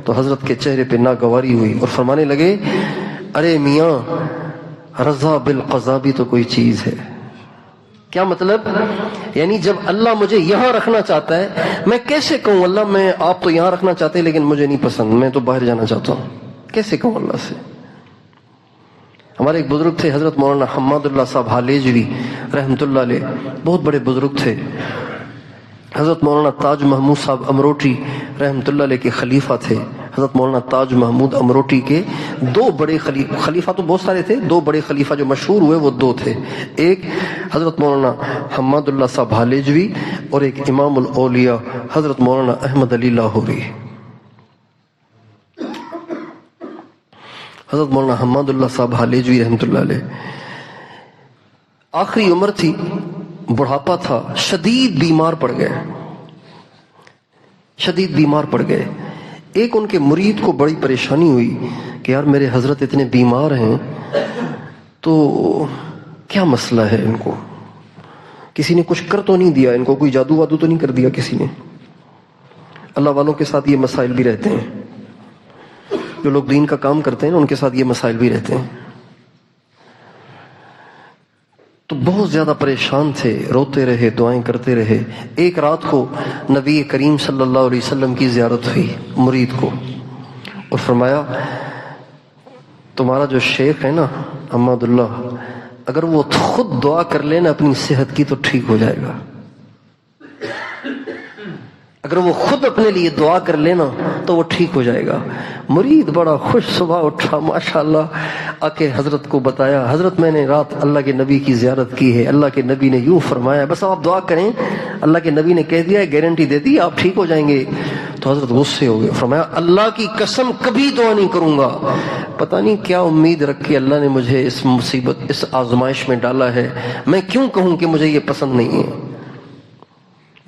تو حضرت کے چہرے پہ ناگواری ہوئی اور فرمانے لگے ارے میاں رضا بالقضا بھی تو کوئی چیز ہے. کیا مطلب؟ یعنی جب اللہ مجھے یہاں رکھنا چاہتا ہے میں کیسے کہوں اللہ میں آپ تو یہاں رکھنا چاہتے ہیں لیکن مجھے نہیں پسند، میں تو باہر جانا چاہتا ہوں، کیسے کہوں اللہ سے؟ ہمارے ایک بزرگ تھے حضرت مولانا حماد اللہ صاحب حالیجوی رحمۃ اللہ علیہ، بہت بڑے بزرگ تھے. حضرت مولانا تاج محمود صاحب امروٹی رحمۃ اللہ علیہ کے خلیفہ تھے. حضرت مولانا تاج محمود امروٹی کے دو بڑے خلیفہ تو بہت سارے تھے، دو بڑے خلیفہ جو مشہور ہوئے وہ دو تھے. ایک حضرت مولانا حماد اللہ صاحب حالیجوی اور ایک امام الاولیاء حضرت مولانا احمد علی لاہوری. حضرت مولانا حماد اللہ صاحب حالیجوی رحمۃ اللہ علیہ آخری عمر تھی، بڑھاپا تھا، شدید بیمار پڑ گئے. ایک ان کے مرید کو بڑی پریشانی ہوئی کہ یار میرے حضرت اتنے بیمار ہیں تو کیا مسئلہ ہے، ان کو کسی نے کچھ کر تو نہیں دیا، ان کو کوئی جادو وادو تو نہیں کر دیا کسی نے؟ اللہ والوں کے ساتھ یہ مسائل بھی رہتے ہیں، جو لوگ دین کا کام کرتے ہیں ان کے ساتھ یہ مسائل بھی رہتے ہیں. تو بہت زیادہ پریشان تھے، روتے رہے، دعائیں کرتے رہے. ایک رات کو نبی کریم صلی اللہ علیہ وسلم کی زیارت ہوئی مرید کو، اور فرمایا تمہارا جو شیخ ہے نا حماد اللہ، اگر وہ خود دعا کر لے نا اپنی صحت کی تو ٹھیک ہو جائے گا. اگر وہ خود اپنے لیے دعا کر لینا تو وہ ٹھیک ہو جائے گا۔ مرید بڑا خوش صبح اٹھا، ماشاءاللہ آ کے حضرت کو بتایا، حضرت میں نے رات اللہ کے نبی کی زیارت کی ہے، اللہ کے نبی نے یوں فرمایا، بس آپ دعا کریں، اللہ کے نبی نے کہہ دیا ہے، گارنٹی دے دی آپ ٹھیک ہو جائیں گے۔ تو حضرت غصے ہو گئے، فرمایا اللہ کی قسم کبھی دعا نہیں کروں گا۔ پتہ نہیں کیا امید رکھ کے اللہ نے مجھے اس مصیبت، اس آزمائش میں ڈالا ہے، میں کیوں کہوں کہ مجھے یہ پسند نہیں ہے؟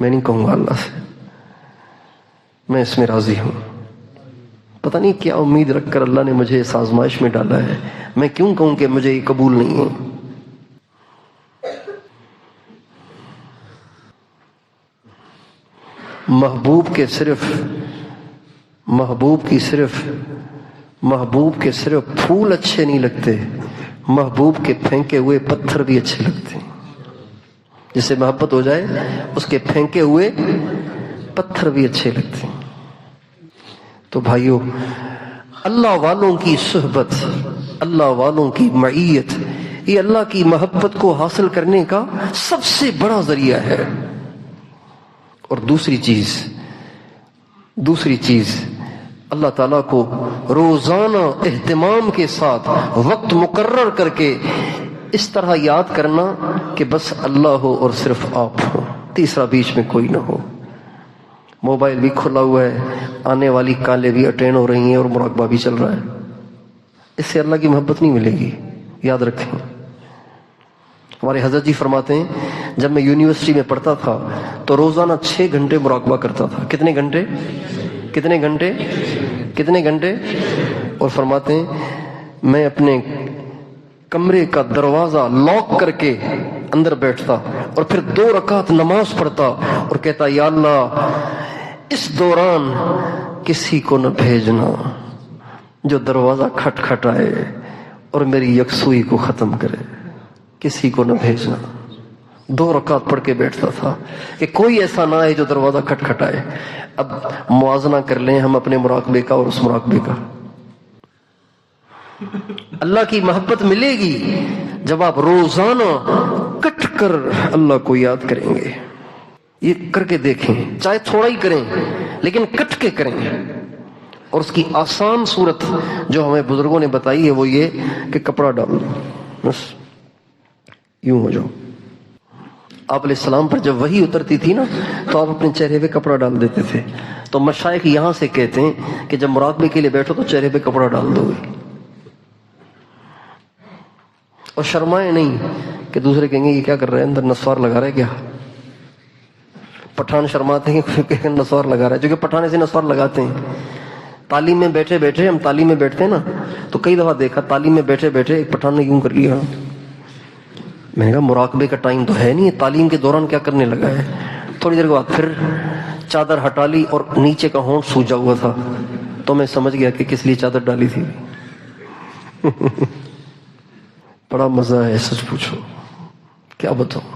میں نہیں کہوں گا اللہ سے، میں اس میں راضی ہوں۔ پتہ نہیں کیا امید رکھ کر اللہ نے مجھے اس آزمائش میں ڈالا ہے، میں کیوں کہوں کہ مجھے یہ قبول نہیں ہے؟ محبوب کے صرف پھول اچھے نہیں لگتے، محبوب کے پھینکے ہوئے پتھر بھی اچھے لگتے ہیں۔ جس سے محبت ہو جائے اس کے پھینکے ہوئے پتھر بھی اچھے لگتے ہیں۔ تو بھائیو، اللہ والوں کی صحبت، اللہ والوں کی معیت، یہ اللہ کی محبت کو حاصل کرنے کا سب سے بڑا ذریعہ ہے۔ اور دوسری چیز اللہ تعالیٰ کو روزانہ اہتمام کے ساتھ وقت مقرر کر کے اس طرح یاد کرنا کہ بس اللہ ہو اور صرف آپ ہو، تیسرا بیچ میں کوئی نہ ہو۔ موبائل بھی کھلا ہوا ہے، آنے والی کالیں بھی اٹینڈ ہو رہی ہیں اور مراقبہ بھی چل رہا ہے، اس سے اللہ کی محبت نہیں ملے گی، یاد رکھیں۔ ہمارے حضرت جی فرماتے ہیں جب میں یونیورسٹی میں پڑھتا تھا تو روزانہ 6 گھنٹے مراقبہ کرتا تھا۔ کتنے گھنٹے؟ اور فرماتے ہیں میں اپنے کمرے کا دروازہ لاک کر کے اندر بیٹھتا اور پھر 2 رکعت نماز پڑھتا اور کہتا یا اللہ اس دوران کسی کو نہ بھیجنا جو دروازہ کھٹکھٹائے اور میری یکسوئی کو ختم کرے، کسی کو نہ بھیجنا۔ 2 رکعت پڑھ کے بیٹھتا تھا کہ کوئی ایسا نہ ہے جو دروازہ کھٹکھٹائے۔ اب موازنہ کر لیں ہم اپنے مراقبے کا اور اس مراقبے کا۔ اللہ کی محبت ملے گی جب آپ روزانہ کٹ کر اللہ کو یاد کریں گے۔ یہ کر کے دیکھیں، چاہے تھوڑا ہی کریں لیکن کٹ کے کریں۔ اور اس کی آسان صورت جو ہمیں بزرگوں نے بتائی ہے وہ یہ کہ کپڑا ڈال لو، بس یوں ہو جاؤ۔ آپ علیہ السلام پر جب وحی اترتی تھی نا تو آپ اپنے چہرے پہ کپڑا ڈال دیتے تھے۔ تو مشائخ یہاں سے کہتے ہیں کہ جب مراقبے کے لیے بیٹھو تو چہرے پہ کپڑا ڈال دو گے، اور شرمائے نہیں کہ دوسرے کہیں گے یہ کیا کر رہے ہیں، اندر نسوار لگا رہا ہے کیا؟ پٹھان شرماتے ہیں کہ نسوار لگا رہا ہے، جو کہ پٹھان سے نسوار لگاتے ہیں۔ تعلیم میں بیٹھے ہم تعلیم میں بیٹھتے ہیں نا تو کئی دفعہ دیکھا تعلیم میں بیٹھے ایک پٹھان نے یوں کر لیا۔ میں نے کہا مراقبے کا ٹائم تو ہے نہیں، تعلیم کے دوران کیا کرنے لگا ہے؟ تھوڑی دیر کے بعد پھر چادر ہٹا لی اور نیچے کا ہونٹ سوجا ہوا تھا، تو میں سمجھ گیا کہ کس لیے چادر ڈالی تھی۔ بڑا مزہ ہے، سچ پوچھو کیا بتاؤں،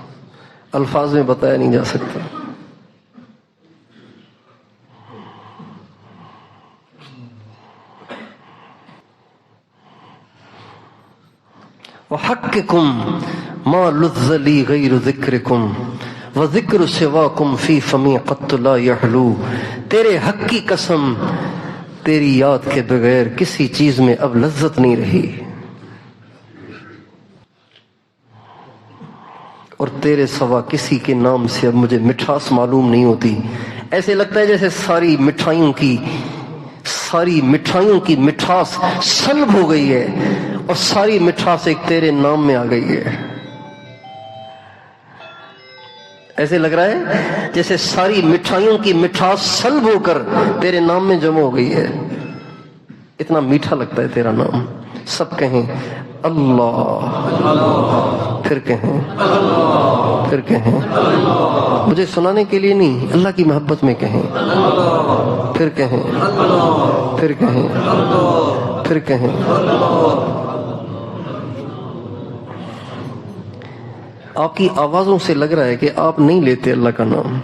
الفاظ میں بتایا نہیں جا سکتا۔ وَحَقِّكُمْ مَا لُذَّ لِي غَيْرُ ذِكْرِكُمْ وَذِكْرُ سِوَاكُمْ فِي فَمِي قَطُّ لَا يَحْلُو۔ تیرے حق کی قسم، تیری یاد کے بغیر کسی چیز میں اب لذت نہیں رہی، اور تیرے سوا کسی کے نام سے اب مجھے مٹھاس معلوم نہیں ہوتی۔ ایسے لگتا ہے جیسے ساری مٹھائیوں کی مٹھاس سلب ہو گئی ہے اور ساری مٹھاس ایک تیرے نام میں آ گئی ہے۔ ایسے لگ رہا ہے جیسے ساری مٹھائیوں کی مٹھاس سلب ہو کر تیرے نام میں جمع ہو گئی ہے، اتنا میٹھا لگتا ہے تیرا نام۔ سب کہیں اللہ، پھر کہیں مجھے سنانے کے لیے نہیں، اللہ کی محبت میں کہیں، پھر کہیں۔ آپ کی آوازوں سے لگ رہا ہے کہ آپ نہیں لیتے اللہ کا نام۔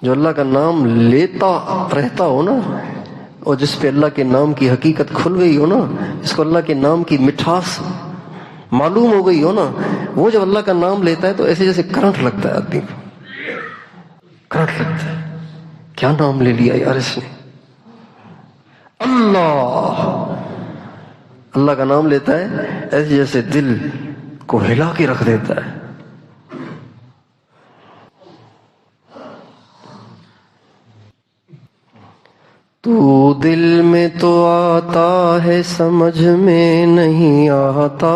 جو اللہ کا نام لیتا رہتا ہو نا، اور جس پہ اللہ کے نام کی حقیقت کھل گئی ہو نا، جس کو اللہ کے نام کی مٹھاس معلوم ہو گئی ہو نا، وہ جب اللہ کا نام لیتا ہے تو ایسے جیسے کرنٹ لگتا ہے آدمی کو، کرنٹ لگتا ہے. کیا نام لے لیا یار اس نے، اللہ. اللہ کا نام لیتا ہے ایسے جیسے دل کو ہلا کے رکھ دیتا ہے. تو دل میں تو آتا ہے سمجھ میں نہیں آتا،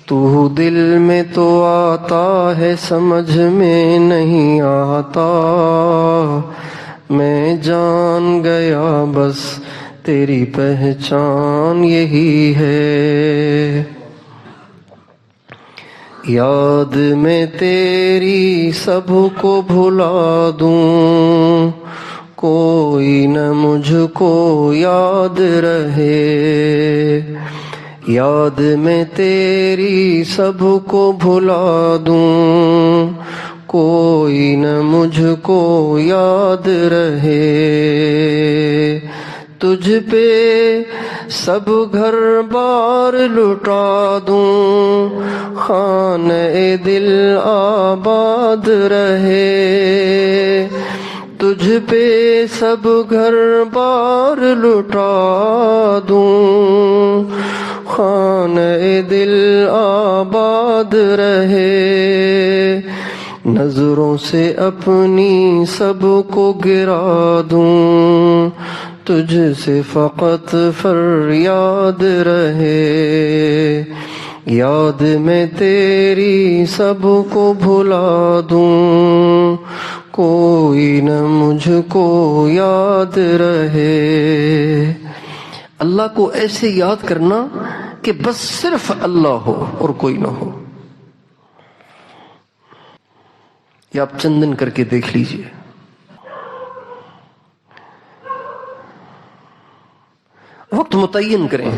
تو دل میں تو آتا ہے سمجھ میں نہیں آتا، میں جان گیا بس تیری پہچان یہی ہے. یاد میں تیری سب کو بھلا دوں، کوئی نہ مجھ کو یاد رہے. یاد میں تیری سب کو بھلا دوں، کوئی نہ مجھ کو یاد رہے. تجھ پہ سب گھر بار لٹا دوں، خانہ دل آباد رہے. تجھ پہ سب گھر بار لٹا دوں، خانہ دل آباد رہے. نظروں سے اپنی سب کو گرا دوں، تجھ سے فقط فریاد رہے. یاد میں تیری سب کو بھلا دوں، کوئی نہ مجھ کو یاد رہے. اللہ کو ایسے یاد کرنا کہ بس صرف اللہ ہو اور کوئی نہ ہو. یہ آپ چند دن کر کے دیکھ لیجئے. وقت متعین کریں،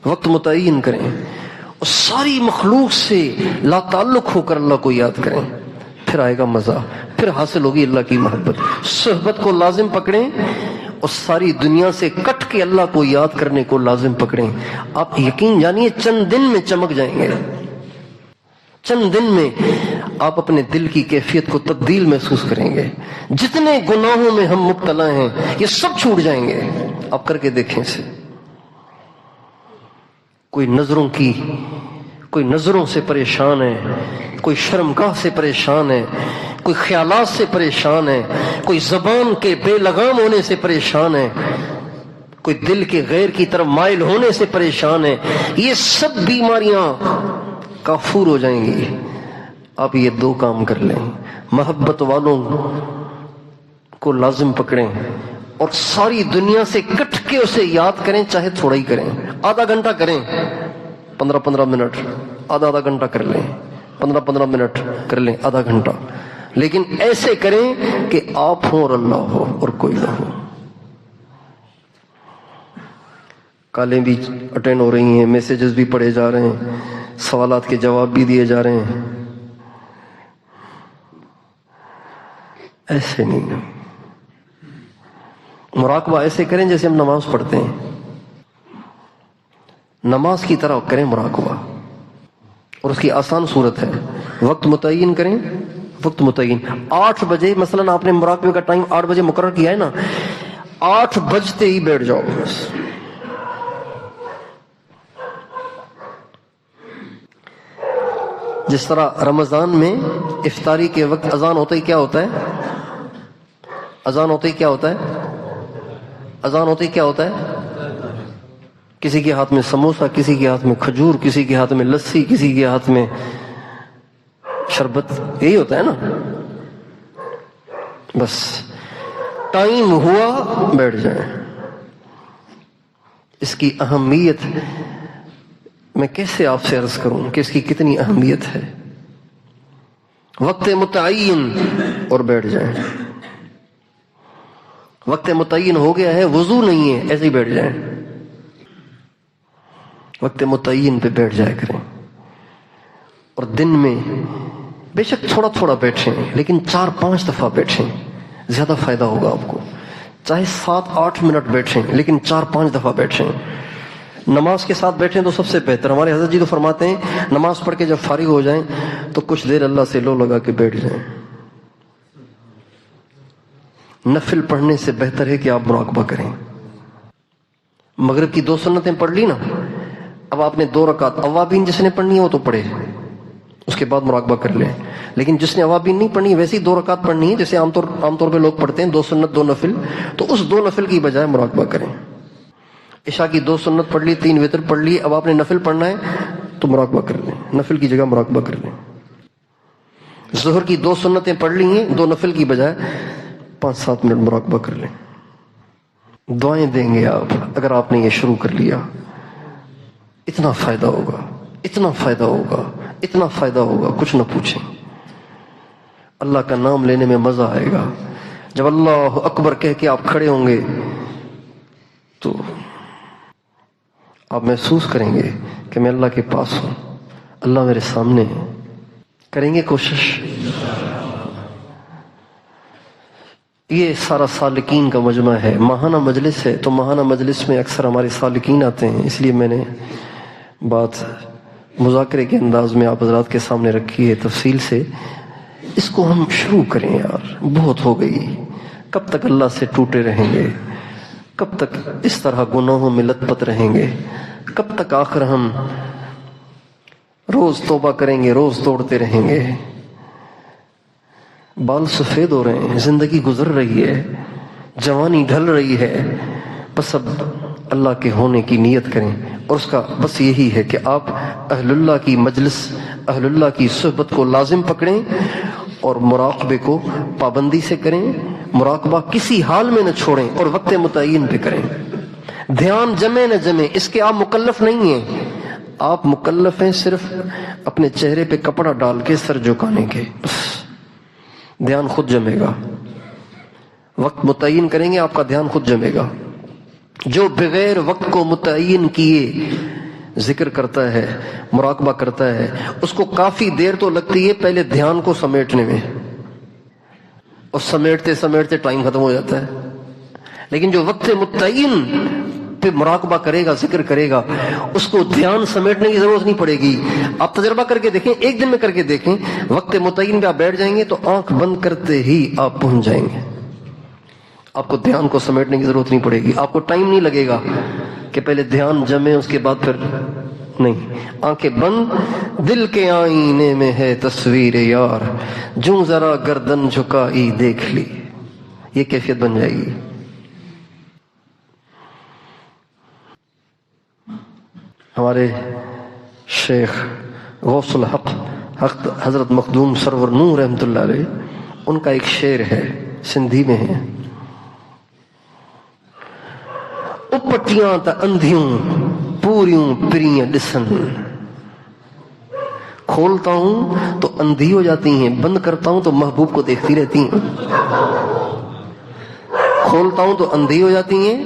وقت متعین کریں اور ساری مخلوق سے لا تعلق ہو کر اللہ کو یاد کریں، پھر آئے گا مزہ، پھر حاصل ہوگی اللہ کی محبت. صحبت کو لازم پکڑیں اور ساری دنیا سے کٹ کے اللہ کو یاد کرنے کو لازم پکڑیں. آپ یقین جانیے چند دن میں چمک جائیں گے. چند دن میں آپ اپنے دل کی کیفیت کو تبدیل محسوس کریں گے. جتنے گناہوں میں ہم مبتلا ہیں یہ سب چھوٹ جائیں گے. آپ کر کے دیکھیں اسے. کوئی نظروں سے پریشان ہے، کوئی شرمگاہ سے پریشان ہے، کوئی خیالات سے پریشان ہے، کوئی زبان کے بے لگام ہونے سے پریشان ہے، کوئی دل کے غیر کی طرف مائل ہونے سے پریشان ہے. یہ سب بیماریاں کافور ہو جائیں گی. آپ یہ دو کام کر لیں، محبت والوں کو لازم پکڑیں اور ساری دنیا سے کٹ کے اسے یاد کریں، چاہے تھوڑا ہی کریں، آدھا گھنٹہ کریں، 15 منٹ، آدھا گھنٹہ کر لیں، 15 منٹ کر لیں، آدھا گھنٹہ، لیکن ایسے کریں کہ آپ ہوں اور اللہ ہو اور کوئی نہ ہو. کالیں بھی اٹینڈ ہو رہی ہیں، میسیجز بھی پڑھے جا رہے ہیں، سوالات کے جواب بھی دیے جا رہے ہیں. ایسے نہیں، مراقبہ ایسے کریں جیسے ہم نماز پڑھتے ہیں. نماز کی طرح کریں مراقبہ، اور اس کی آسان صورت ہے. وقت متعین کریں، وقت متعین 8 بجے مثلا آپ نے مراقبے کا ٹائم 8 بجے مقرر کیا ہے نا، 8 بجتے ہی بیٹھ جاؤ. جس طرح رمضان میں افطاری کے وقت اذان ہوتا ہی کیا ہوتا ہے، اذان ہوتا ہی کیا ہوتا ہے، اذان ہوتا ہی کیا ہوتا ہے، کسی کے ہاتھ میں سموسہ، کسی کے ہاتھ میں کھجور، کسی کے ہاتھ میں لسی، کسی کے ہاتھ میں شربت. یہی ہوتا ہے نا. بس ٹائم ہوا بیٹھ جائیں. اس کی اہمیت میں کیسے آپ سے عرض کروں کہ اس کی کتنی اہمیت ہے. وقت متعین اور بیٹھ جائیں. وقت متعین ہو گیا ہے، وضو نہیں ہے، ایسے ہی بیٹھ جائیں. وقت متعین پہ بیٹھ جائے کریں. اور دن میں بے شک تھوڑا تھوڑا بیٹھیں، لیکن 4-5 دفعہ بیٹھیں، زیادہ فائدہ ہوگا آپ کو. چاہے 7-8 منٹ بیٹھیں لیکن 4-5 دفعہ بیٹھیں. نماز کے ساتھ بیٹھیں تو سب سے بہتر. ہمارے حضرت جی تو فرماتے ہیں نماز پڑھ کے جب فارغ ہو جائیں تو کچھ دیر اللہ سے لو لگا کے بیٹھ جائیں. نفل پڑھنے سے بہتر ہے کہ آپ مراقبہ کریں. مغرب کی 2 سنتیں پڑھ لی نا, اب آپ نے 2 رکعت اوابین جس نے پڑھنی ہے وہ تو پڑھے, اس کے بعد مراقبہ کر لیں. لیکن جس نے اوابین نہیں پڑھنی ویسے ہی 2 رکعت پڑھنی ہے جیسے عام طور پہ لوگ پڑھتے ہیں 2 سنت 2 نفل, تو اس 2 نفل کی بجائے مراقبہ کریں. عشاء کی 2 سنت پڑھ لی, 3 وتر پڑھ لی, اب آپ نے نفل پڑھنا ہے تو مراقبہ کر لیں, نفل کی جگہ مراقبہ کر لیں. ظہر کی 2 سنتیں پڑھ لی ہیں 2 نفل کی بجائے 5-7 منٹ مراقبہ کر لیں. دعائیں دیں گے آپ اگر آپ نے یہ شروع کر لیا. اتنا فائدہ ہوگا, اتنا فائدہ ہوگا, اتنا فائدہ ہوگا, کچھ نہ پوچھیں. اللہ کا نام لینے میں مزہ آئے گا. جب اللہ اکبر کہہ کے آپ کھڑے ہوں گے تو آپ محسوس کریں گے کہ میں اللہ کے پاس ہوں, اللہ میرے سامنے ہے. کریں گے کوشش. یہ سارا سالکین کا مجمع ہے, ماہانہ مجلس ہے, تو ماہانہ مجلس میں اکثر ہمارے سالکین آتے ہیں, اس لیے میں نے بات مذاکرے کے انداز میں آپ حضرات کے سامنے رکھی ہے تفصیل سے. اس کو ہم شروع کریں یار, بہت ہو گئی. کب تک اللہ سے ٹوٹے رہیں گے, کب تک اس طرح گناہوں میں لت پت رہیں گے, کب تک آخر ہم روز توبہ کریں گے, روز توڑتے رہیں گے. بال سفید ہو رہے ہیں, زندگی گزر رہی ہے, جوانی ڈھل رہی ہے. بس اب اللہ کے ہونے کی نیت کریں, اور اس کا بس یہی ہے کہ آپ اہل اللہ کی مجلس, اہل اللہ کی صحبت کو لازم پکڑیں اور مراقبے کو پابندی سے کریں. مراقبہ کسی حال میں نہ چھوڑیں اور وقت متعین پہ کریں. دھیان جمے نہ جمے اس کے آپ مکلف نہیں ہیں. آپ مکلف ہیں صرف اپنے چہرے پہ کپڑا ڈال کے سر جھکانے کے, بس دھیان خود جمے گا. وقت متعین کریں گے آپ کا دھیان خود جمے گا. جو بغیر وقت کو متعین کیے ذکر کرتا ہے, مراقبہ کرتا ہے, اس کو کافی دیر تو لگتی ہے پہلے دھیان کو سمیٹنے میں, اور سمیٹتے سمیٹتے ٹائم ختم ہو جاتا ہے. لیکن جو وقت متعین پہ مراقبہ کرے گا, ذکر کرے گا, اس کو دھیان سمیٹنے کی ضرورت نہیں پڑے گی. آپ تجربہ کر کے دیکھیں, ایک دن میں کر کے دیکھیں, وقت متعین پہ آپ بیٹھ جائیں گے تو آنکھ بند کرتے ہی آپ پہنچ جائیں گے. آپ کو دھیان کو سمیٹنے کی ضرورت نہیں پڑے گی. آپ کو ٹائم نہیں لگے گا کہ پہلے دھیان جمے اس کے بعد پھر نہیں. آنکھیں بند, دل کے آئینے میں ہے تصویر یار, جوں ذرا گردن جھکائی دیکھ لی, یہ کیفیت بن جائے گی. ہمارے شیخ غوث الحق حضرت مخدوم سرور نور رحمۃ اللہ علیہ, ان کا ایک شعر ہے, سندھی میں ہے. اپٹیاں تا اندھیوں پوریوں پریاں ڈسن, کھولتا ہوں تو اندھی ہو جاتی ہیں, بند کرتا ہوں تو محبوب کو دیکھتی رہتی ہیں. کھولتا ہوں تو اندھی ہو جاتی ہیں,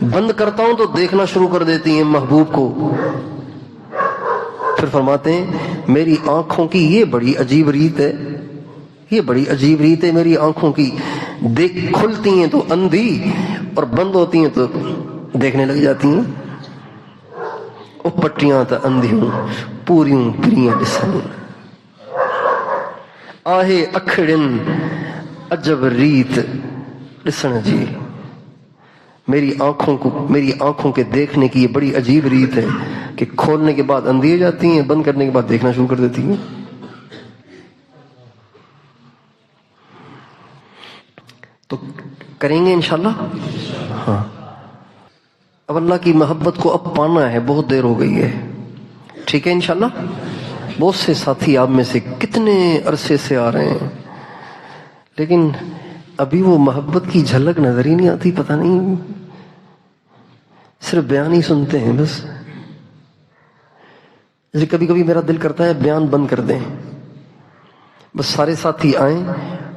بند کرتا ہوں تو دیکھنا شروع کر دیتی ہیں محبوب کو. پھر فرماتے ہیں میری آنکھوں کی یہ بڑی عجیب ریت ہے, یہ بڑی عجیب ریت ہے میری آنکھوں کی, دیکھ کھلتی ہیں تو اندھی اور بند ہوتی ہیں تو دیکھنے لگ جاتی ہیں. او پٹیاں تا اندھیوں پوریوں پریاں ڈسن, آہے اکھڑن عجب ریت ڈسن جی. میری آنکھوں کے دیکھنے کی یہ بڑی عجیب ریت ہے کہ کھولنے کے بعد اندھی ہو جاتی ہیں, بند کرنے کے بعد دیکھنا شروع کر دیتی ہیں. تو کریں گے انشاءاللہ. ہاں, اب اللہ کی محبت کو اب پانا ہے, بہت دیر ہو گئی ہے. ٹھیک ہے انشاءاللہ. بہت سے ساتھی آپ میں سے کتنے عرصے سے آ رہے ہیں, لیکن ابھی وہ محبت کی جھلک نظر ہی نہیں آتی. پتہ نہیں, صرف بیان ہی سنتے ہیں بس. جیسے کبھی کبھی میرا دل کرتا ہے بیان بند کر دیں, بس سارے ساتھی آئیں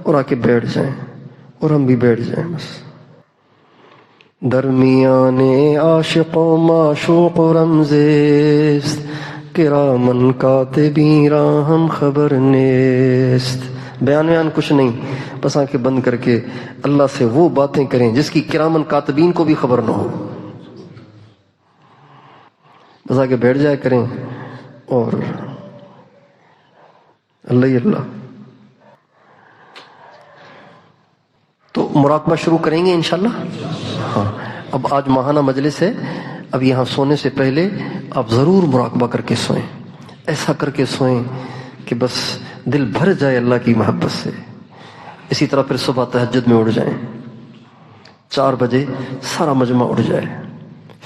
اور آ کے بیٹھ جائیں اور ہم بھی بیٹھ جائیں بس. درمیان عاشق و معشوق رمزست, کرامن کاتبین را ہم خبر نیست. بیان کچھ نہیں، بس آنکھیں بند کر کے اللہ سے وہ باتیں کریں جس کی کرامن کاتبین کو بھی خبر نہ ہو، بس آ کے بیٹھ جائے کریں اور اللہ ہی اللہ۔ تو مراقبہ شروع کریں گے انشاءاللہ۔ ہاں، اب آج ماہانہ مجلس ہے، اب یہاں سونے سے پہلے آپ ضرور مراقبہ کر کے سوئیں، ایسا کر کے سوئیں کہ بس دل بھر جائے اللہ کی محبت سے۔ اسی طرح پھر صبح تہجد میں اٹھ جائیں، 4 بجے سارا مجمع اٹھ جائے،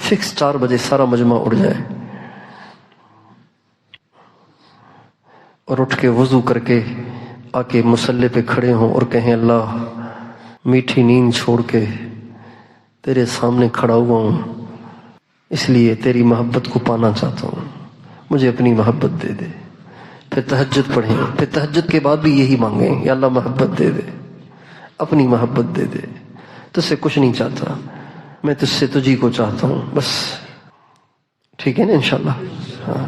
فکس 4 بجے سارا مجمع اٹھ جائے، اور اٹھ کے وضو کر کے آ کے مصلی پہ کھڑے ہوں اور کہیں اللہ میٹھی نیند چھوڑ کے تیرے سامنے کھڑا ہوا ہوں، اس لیے تیری محبت کو پانا چاہتا ہوں، مجھے اپنی محبت دے دے۔ پھر تہجد پڑھیں، پھر تہجد کے بعد بھی یہی مانگیں، یا اللہ محبت دے دے، اپنی محبت دے دے، تجھ سے کچھ نہیں چاہتا، میں تجھ سے تجھی کو چاہتا ہوں بس۔ ٹھیک ہے نا انشاءاللہ؟ ہاں۔